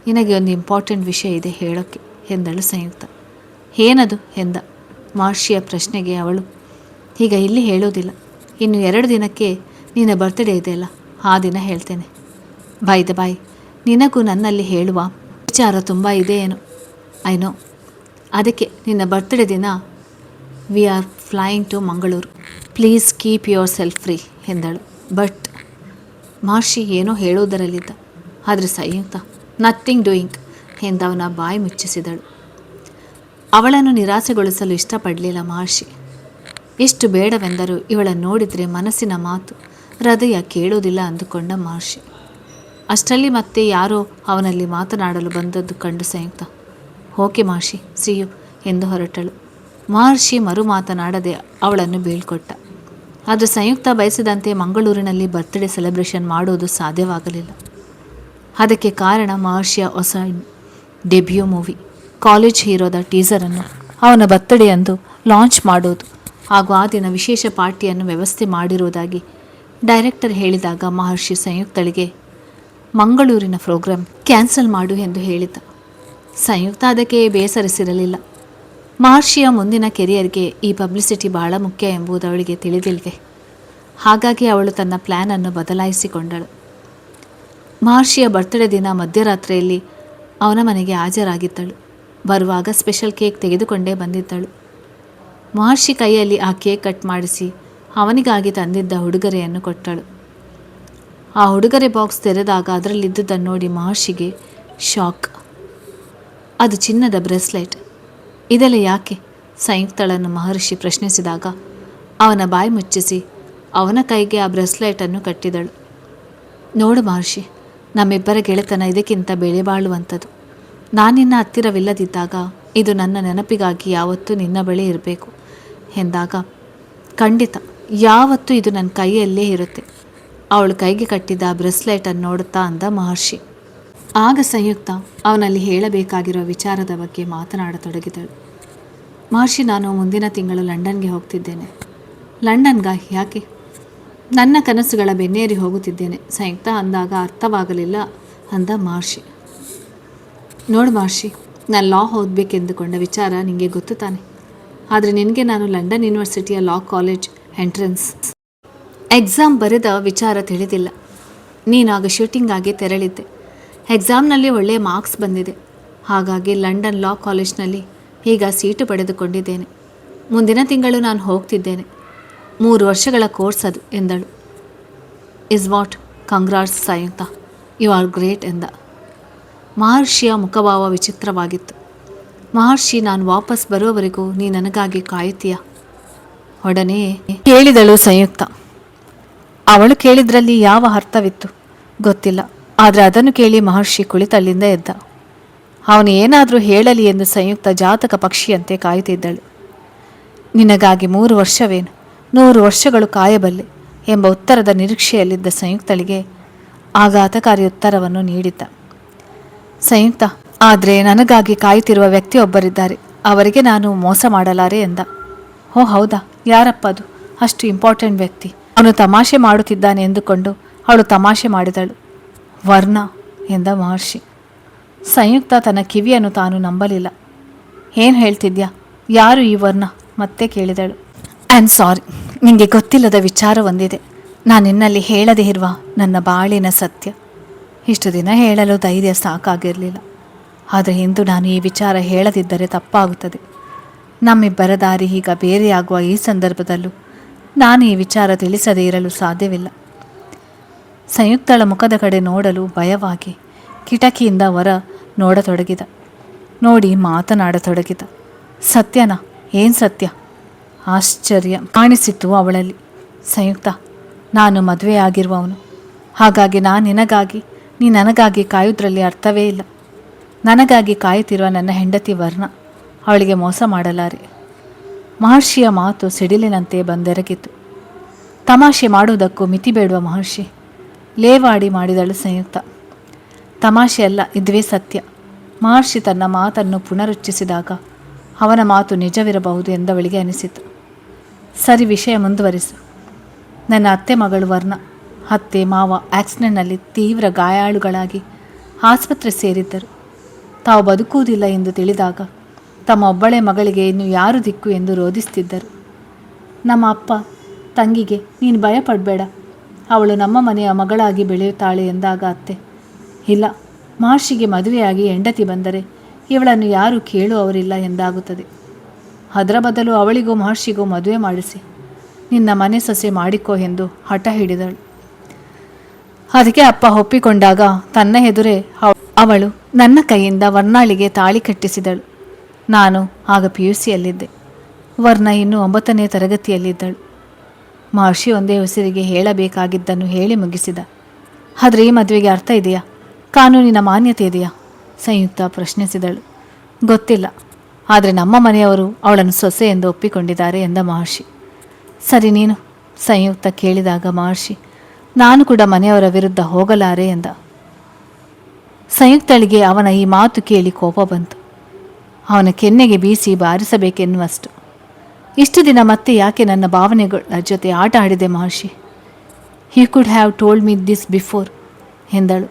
ನಿನಗೆ ಒಂದು ಇಂಪಾರ್ಟೆಂಟ್ ವಿಷಯ ಇದೆ ಹೇಳೋಕ್ಕೆ ಎಂದಳು ಸಂಯುಕ್ತ. ಏನದು ಎಂದ ಮಹರ್ಷಿಯ ಪ್ರಶ್ನೆಗೆ ಅವಳು, ಈಗ ಇಲ್ಲಿ ಹೇಳೋದಿಲ್ಲ, ಇನ್ನು 2 ದಿನಕ್ಕೆ ನಿನ್ನ ಬರ್ತ್ಡೇ ಇದೆಯಲ್ಲ, ಆ ದಿನ ಹೇಳ್ತೇನೆ. ಬಾಯ್ ನಿನಗೂ ನನ್ನಲ್ಲಿ ಹೇಳುವ ವಿಚಾರ ತುಂಬ ಇದೆ ಏನು. I know. ಅದಕ್ಕೆ ನಿನ್ನ ಬರ್ತ್ಡೇ ದಿನ we are flying to Mangaluru. Please keep yourself free ಎಂದಳು. ಬಟ್ ಮಹರ್ಷಿ ಏನೋ ಹೇಳೋದರಲ್ಲಿದ್ದ. ಆದರೆ ಸಂಯುಕ್ತ ನಥಿಂಗ್ ಡೂಯಿಂಗ್ ಎಂದವನ ಬಾಯಿ ಮುಚ್ಚಿಸಿದಳು. ಅವಳನ್ನು ನಿರಾಸೆಗೊಳಿಸಲು ಇಷ್ಟಪಡಲಿಲ್ಲ ಮಹರ್ಷಿ. ಎಷ್ಟು ಬೇಡವೆಂದರೂ ಇವಳನ್ನು ನೋಡಿದರೆ ಮನಸ್ಸಿನ ಮಾತು ಹೃದಯ ಕೇಳೋದಿಲ್ಲ ಅಂದುಕೊಂಡ ಮಹರ್ಷಿ. ಅಷ್ಟರಲ್ಲಿ ಮತ್ತೆ ಯಾರೋ ಅವನಲ್ಲಿ ಮಾತನಾಡಲು ಬಂದದ್ದು ಕಂಡು ಸಂಯುಕ್ತ, ಓಕೆ ಮಹರ್ಷಿ, ಸಿ ಯು ಎಂದು ಹೊರಟಳು. ಮಹರ್ಷಿ ಮರು ಮಾತನಾಡದೆ ಅವಳನ್ನು ಬೀಳ್ಕೊಟ್ಟ. ಆದರೆ ಸಂಯುಕ್ತ ಬಯಸಿದಂತೆ ಮಂಗಳೂರಿನಲ್ಲಿ ಬರ್ತ್ಡೇ ಸೆಲೆಬ್ರೇಷನ್ ಮಾಡುವುದು ಸಾಧ್ಯವಾಗಲಿಲ್ಲ. ಅದಕ್ಕೆ ಕಾರಣ ಮಹರ್ಷಿಯ ಹೊಸ ಡೆಬ್ಯೂ ಮೂವಿ ಕಾಲೇಜ್ ಹೀರೋದ ಟೀಸರನ್ನು ಅವನ ಬರ್ತ್ಡೇ ಅಂದು ಲಾಂಚ್ ಮಾಡೋದು ಹಾಗೂ ಆ ದಿನ ವಿಶೇಷ ಪಾರ್ಟಿಯನ್ನು ವ್ಯವಸ್ಥೆ ಮಾಡಿರುವುದಾಗಿ ಡೈರೆಕ್ಟರ್ ಹೇಳಿದಾಗ ಮಹರ್ಷಿ ಸಂಯುಕ್ತಳಿಗೆ ಮಂಗಳೂರಿನ ಪ್ರೋಗ್ರಾಮ್ ಕ್ಯಾನ್ಸಲ್ ಮಾಡು ಎಂದು ಹೇಳಿದ್ದ. ಸಂಯುಕ್ತ ಅದಕ್ಕೆ ಬೇಸರಿಸಿರಲಿಲ್ಲ. ಮಹರ್ಷಿಯ ಮುಂದಿನ ಕೆರಿಯರ್ಗೆ ಈ ಪಬ್ಲಿಸಿಟಿ ಬಹಳ ಮುಖ್ಯ ಎಂಬುದು ಅವಳಿಗೆ ತಿಳಿದಿಲ್ವೇ. ಹಾಗಾಗಿ ಅವಳು ತನ್ನ ಪ್ಲ್ಯಾನನ್ನು ಬದಲಾಯಿಸಿಕೊಂಡಳು. ಮಹರ್ಷಿಯ ಬರ್ತ್ಡೇ ದಿನ ಮಧ್ಯರಾತ್ರಿಯಲ್ಲಿ ಅವನ ಮನೆಗೆ ಹಾಜರಾಗಿದ್ದಳು. ಬರುವಾಗ ಸ್ಪೆಷಲ್ ಕೇಕ್ ತೆಗೆದುಕೊಂಡೇ ಬಂದಿದ್ದಳು. ಮಹರ್ಷಿ ಕೈಯಲ್ಲಿ ಆ ಕೇಕ್ ಕಟ್ ಮಾಡಿಸಿ ಅವನಿಗಾಗಿ ತಂದಿದ್ದ ಉಡುಗೊರೆಯನ್ನು ಕೊಟ್ಟಳು. ಆ ಉಡುಗೊರೆ ಬಾಕ್ಸ್ ತೆರೆದಾಗ ಅದರಲ್ಲಿದ್ದುದನ್ನು ನೋಡಿ ಮಹರ್ಷಿಗೆ ಶಾಕ್. ಅದು ಚಿನ್ನದ ಬ್ರೇಸ್ಲೆಟ್. ಇದೆಲ್ಲ ಯಾಕೆ? ಸಂಯುಕ್ತಳನ್ನು ಮಹರ್ಷಿ ಪ್ರಶ್ನಿಸಿದಾಗ ಅವನ ಬಾಯಿ ಮುಚ್ಚಿಸಿ ಅವನ ಕೈಗೆ ಆ ಬ್ರೇಸ್ಲೆಟನ್ನು ಕಟ್ಟಿದಳು. ನೋಡು ಮಹರ್ಷಿ, ನಮ್ಮಿಬ್ಬರ ಗೆಳೆತನ ಇದಕ್ಕಿಂತ ಬೆಲೆ ಬಾಳುವಂಥದ್ದು. ನಾನಿನ್ನ ಹತ್ತಿರವಿಲ್ಲದಿದ್ದಾಗ ಇದು ನನ್ನ ನೆನಪಿಗಾಗಿ ಯಾವತ್ತೂ ನಿನ್ನ ಬಳಿ ಇರಬೇಕು ಎಂದಾಗ, ಖಂಡಿತ, ಯಾವತ್ತೂ ಇದು ನನ್ನ ಕೈಯಲ್ಲೇ ಇರುತ್ತೆ. ಅವಳು ಕೈಗೆ ಕಟ್ಟಿದ್ದ ಬ್ರೆಸ್ಲೆಟನ್ನು ನೋಡುತ್ತಾ ಅಂದ ಮಹರ್ಷಿ. ಆಗ ಸಂಯುಕ್ತ ಅವನಲ್ಲಿ ಹೇಳಬೇಕಾಗಿರೋ ವಿಚಾರದ ಬಗ್ಗೆ ಮಾತನಾಡತೊಡಗಿದಳು. ಮಹರ್ಷಿ, ನಾನು ಮುಂದಿನ ತಿಂಗಳು ಲಂಡನ್ಗೆ ಹೋಗ್ತಿದ್ದೇನೆ. ಲಂಡನ್ಗ ಯಾಕೆ? ನನ್ನ ಕನಸುಗಳ ಬೆನ್ನೇರಿ ಹೋಗುತ್ತಿದ್ದೇನೆ. ಸಂಯುಕ್ತ ಅಂದಾಗ ಅರ್ಥವಾಗಲಿಲ್ಲ ಅಂದ ಮಹರ್ಷಿ. ನೋಡು ಮಹರ್ಷಿ, ನಾನು ಲಾ ಓದಬೇಕೆಂದುಕೊಂಡ ವಿಚಾರ ನಿನಗೆ ಗೊತ್ತು ತಾನೆ. ಆದರೆ ನಿನಗೆ ನಾನು ಲಂಡನ್ ಯೂನಿವರ್ಸಿಟಿಯ ಲಾ ಕಾಲೇಜ್ ಎಂಟ್ರೆನ್ಸ್ ಎಕ್ಸಾಮ್ ಬರೆದ ವಿಚಾರ ತಿಳಿದಿಲ್ಲ. ನೀನಾಗ ಶೂಟಿಂಗ್ ಆಗಿ ತೆರಳಿದ್ದೆ. ಎಕ್ಸಾಮ್ನಲ್ಲಿ ಒಳ್ಳೆಯ ಮಾರ್ಕ್ಸ್ ಬಂದಿದೆ. ಹಾಗಾಗಿ ಲಂಡನ್ ಲಾ ಕಾಲೇಜ್ನಲ್ಲಿ ಈಗ ಸೀಟು ಪಡೆದುಕೊಂಡಿದ್ದೇನೆ. ಮುಂದಿನ ತಿಂಗಳು ನಾನು ಹೋಗ್ತಿದ್ದೇನೆ. 3 ವರ್ಷಗಳ ಕೋರ್ಸ್ ಅದು ಎಂದಳು. Is what? Congrats Samyukta, you are great ಎಂದ. ಮಹರ್ಷಿಯ ಮುಖಭಾವ ವಿಚಿತ್ರವಾಗಿತ್ತು. ಮಹರ್ಷಿ, ನಾನು ವಾಪಸ್ ಬರೋವರೆಗೂ ನೀ ನನಗಾಗಿ ಕಾಯುತ್ತೀಯ? ಒಡನೆ ಕೇಳಿದಳು ಸಂಯುಕ್ತ. ಅವಳು ಕೇಳಿದ್ರಲ್ಲಿ ಯಾವ ಅರ್ಥವಿತ್ತು ಗೊತ್ತಿಲ್ಲ. ಆದರೆ ಅದನ್ನು ಕೇಳಿ ಮಹರ್ಷಿ ಕುಳಿತಲ್ಲಿಂದ ಎದ್ದ. ಅವನು ಏನಾದರೂ ಹೇಳಲಿ ಎಂದು ಸಂಯುಕ್ತ ಜಾತಕ ಪಕ್ಷಿಯಂತೆ ಕಾಯುತ್ತಿದ್ದಳು. ನಿನಗಾಗಿ 3 ವರ್ಷವೇನು, 100 ವರ್ಷಗಳು ಕಾಯಬಲ್ಲೆ ಎಂಬ ಉತ್ತರದ ನಿರೀಕ್ಷೆಯಲ್ಲಿದ್ದ ಸಂಯುಕ್ತಳಿಗೆ ಆಘಾತಕಾರಿ ಉತ್ತರವನ್ನು ನೀಡಿದ್ದ. ಸಂಯುಕ್ತ, ಆದರೆ ನನಗಾಗಿ ಕಾಯುತ್ತಿರುವ ವ್ಯಕ್ತಿಯೊಬ್ಬರಿದ್ದಾರೆ. ಅವರಿಗೆ ನಾನು ಮೋಸ ಮಾಡಲಾರೆ ಎಂದ. ಓ ಹೌದಾ? ಯಾರಪ್ಪ ಅದು? ಅಷ್ಟು ಇಂಪಾರ್ಟೆಂಟ್ ವ್ಯಕ್ತಿ? ಅವನು ತಮಾಷೆ ಮಾಡುತ್ತಿದ್ದಾನೆ ಎಂದುಕೊಂಡು ಅವಳು ತಮಾಷೆ ಮಾಡಿದಳು. ವರ್ಣ ಎಂದ ಮಹರ್ಷಿ. ಸಂಯುಕ್ತ ತನ್ನ ಕಿವಿಯನ್ನು ತಾನು ನಂಬಲಿಲ್ಲ. ಏನು ಹೇಳ್ತಿದ್ಯಾ? ಯಾರು ಈ ವರ್ಣ? ಮತ್ತೆ ಕೇಳಿದಳು. ಐ ಆಮ್ ಸಾರಿ, ನಿಮಗೆ ಗೊತ್ತಿಲ್ಲದ ವಿಚಾರ ಒಂದಿದೆ. ನಾನು ನಿನ್ನಲ್ಲಿ ಹೇಳದೇ ಇರುವ ನನ್ನ ಬಾಳಿನ ಸತ್ಯ. ಇಷ್ಟು ದಿನ ಹೇಳಲು ಧೈರ್ಯ ಸಾಕಾಗಿರಲಿಲ್ಲ. ಆದರೆ ಇಂದು ನಾನು ಈ ವಿಚಾರ ಹೇಳದಿದ್ದರೆ ತಪ್ಪಾಗುತ್ತದೆ. ನಮ್ಮಿಬ್ಬರ ದಾರಿ ಈಗ ಬೇರೆಯಾಗುವ ಈ ಸಂದರ್ಭದಲ್ಲೂ ನಾನು ಈ ವಿಚಾರ ತಿಳಿಸದೇ ಇರಲು ಸಾಧ್ಯವಿಲ್ಲ. ಸಂಯುಕ್ತಳ ಮುಖದ ಕಡೆ ನೋಡಲು ಭಯವಾಗಿ ಕಿಟಕಿಯಿಂದ ಹೊರ ನೋಡತೊಡಗಿದ. ನೋಡಿ ಮಾತನಾಡತೊಡಗಿದ. ಸತ್ಯನಾ? ಏನು ಸತ್ಯ? ಆಶ್ಚರ್ಯ ಕಾಣಿಸಿತ್ತು ಅವಳಲ್ಲಿ. ಸಂಯುಕ್ತ, ನಾನು ಮದುವೆಯಾಗಿರುವವನು. ಹಾಗಾಗಿ ನಾನು ನಿನಗಾಗಿ, ನೀ ನನಗಾಗಿ ಕಾಯುವುದರಲ್ಲಿ ಅರ್ಥವೇ ಇಲ್ಲ. ನನಗಾಗಿ ಕಾಯುತ್ತಿರುವ ನನ್ನ ಹೆಂಡತಿ ವರ್ಣ. ಅವಳಿಗೆ ಮೋಸ ಮಾಡಲಾರೆ. ಮಹರ್ಷಿಯ ಮಾತು ಸಿಡಿಲಿನಂತೆ ಬಂದೆರಗಿತು. ತಮಾಷೆ ಮಾಡುವುದಕ್ಕೂ ಮಿತಿ ಬೇಡುವ ಮಹರ್ಷಿ. ಲೇವಾಡಿ ಮಾಡಿದಳು ಸಂಯುಕ್ತ. ತಮಾಷೆ ಅಲ್ಲ, ಇದುವೇ ಸತ್ಯ. ಮಹರ್ಷಿ ತನ್ನ ಮಾತನ್ನು ಪುನರುಚ್ಚರಿಸಿದಾಗ ಅವನ ಮಾತು ನಿಜವಿರಬಹುದು ಎಂದವಳಿಗೆ ಅನಿಸಿತು. ಸರಿ, ವಿಷಯ ಮುಂದುವರಿಸು. ನನ್ನ ಅತ್ತೆ ಮಗಳು ವರ್ಣ. ಅತ್ತೆ ಮಾವ ಆಕ್ಸಿಡೆಂಟ್ನಲ್ಲಿ ತೀವ್ರ ಗಾಯಾಳುಗಳಾಗಿ ಆಸ್ಪತ್ರೆ ಸೇರಿದ್ದರು. ತಾವು ಬದುಕುವುದಿಲ್ಲ ಎಂದು ತಿಳಿದಾಗ ತಮ್ಮ ಒಬ್ಬಳೇ ಮಗಳಿಗೆ ಇನ್ನು ಯಾರು ದಿಕ್ಕು ಎಂದು ರೋಧಿಸುತ್ತಿದ್ದರು. ನಮ್ಮ ಅಪ್ಪ ತಂಗಿಗೆ, ನೀನು ಭಯಪಡಬೇಡ, ಅವಳು ನಮ್ಮ ಮನೆಯ ಮಗಳಾಗಿ ಬೆಳೆಯುತ್ತಾಳೆ ಎಂದಾಗ ಅತ್ತೆ, ಇಲ್ಲ, ಮಹರ್ಷಿಗೆ ಮದುವೆಯಾಗಿ ಹೆಂಡತಿ ಬಂದರೆ ಇವಳನ್ನು ಯಾರೂ ಕೇಳುವವರಿಲ್ಲ ಎಂದಾಗುತ್ತದೆ. ಅದರ ಬದಲು ಅವಳಿಗೂ ಮಹರ್ಷಿಗೂ ಮದುವೆ ಮಾಡಿಸಿ ನಿನ್ನ ಮನೆ ಸೊಸೆ ಮಾಡಿಕೋ ಎಂದು ಹಠ ಹಿಡಿದಳು. ಅದಕ್ಕೆ ಅಪ್ಪ ಒಪ್ಪಿಕೊಂಡಾಗ ತನ್ನ ಎದುರೇ ಅವಳು ನನ್ನ ಕೈಯಿಂದ ವರ್ಣಾಳಿಗೆ ತಾಳಿ ಕಟ್ಟಿಸಿದಳು. ನಾನು ಆಗ PUCಯಲ್ಲಿದ್ದೆ. ವರ್ಣ ಇನ್ನೂ 9ನೇ ತರಗತಿಯಲ್ಲಿದ್ದಳು. ಮಹರ್ಷಿ ಒಂದೇ ಉಸಿರಿಗೆ ಹೇಳಬೇಕಾಗಿದ್ದನ್ನು ಹೇಳಿ ಮುಗಿಸಿದ. ಆದರೆ ಈ ಮದುವೆಗೆ ಅರ್ಥ ಇದೆಯಾ? ಕಾನೂನಿನ ಮಾನ್ಯತೆ ಇದೆಯಾ? ಸಂಯುಕ್ತ ಪ್ರಶ್ನಿಸಿದಳು. ಗೊತ್ತಿಲ್ಲ, ಆದರೆ ನಮ್ಮ ಮನೆಯವರು ಅವಳನ್ನು ಸೊಸೆ ಎಂದು ಒಪ್ಪಿಕೊಂಡಿದ್ದಾರೆ ಎಂದ ಮಹರ್ಷಿ. ಸರಿ, ನೀನು? ಸಂಯುಕ್ತ ಕೇಳಿದಾಗ ಮಹರ್ಷಿ, ನಾನು ಕೂಡ ಮನೆಯವರ ವಿರುದ್ಧ ಹೋಗಲಾರೆ ಎಂದ. ಸಂಯುಕ್ತಳಿಗೆ ಅವನ ಈ ಮಾತು ಕೇಳಿ ಕೋಪ ಬಂತು. ಅವನ ಕೆನ್ನೆಗೆ ಬೀಸಿ ಬಾರಿಸಬೇಕೆನ್ನುವಷ್ಟು. ಇಷ್ಟು ದಿನ ಮತ್ತೆ ಯಾಕೆ ನನ್ನ ಭಾವನೆಗಳ ಜೊತೆ ಆಟ ಆಡಿದೆ Maharshi? You could have told me this before ಎಂದಳು.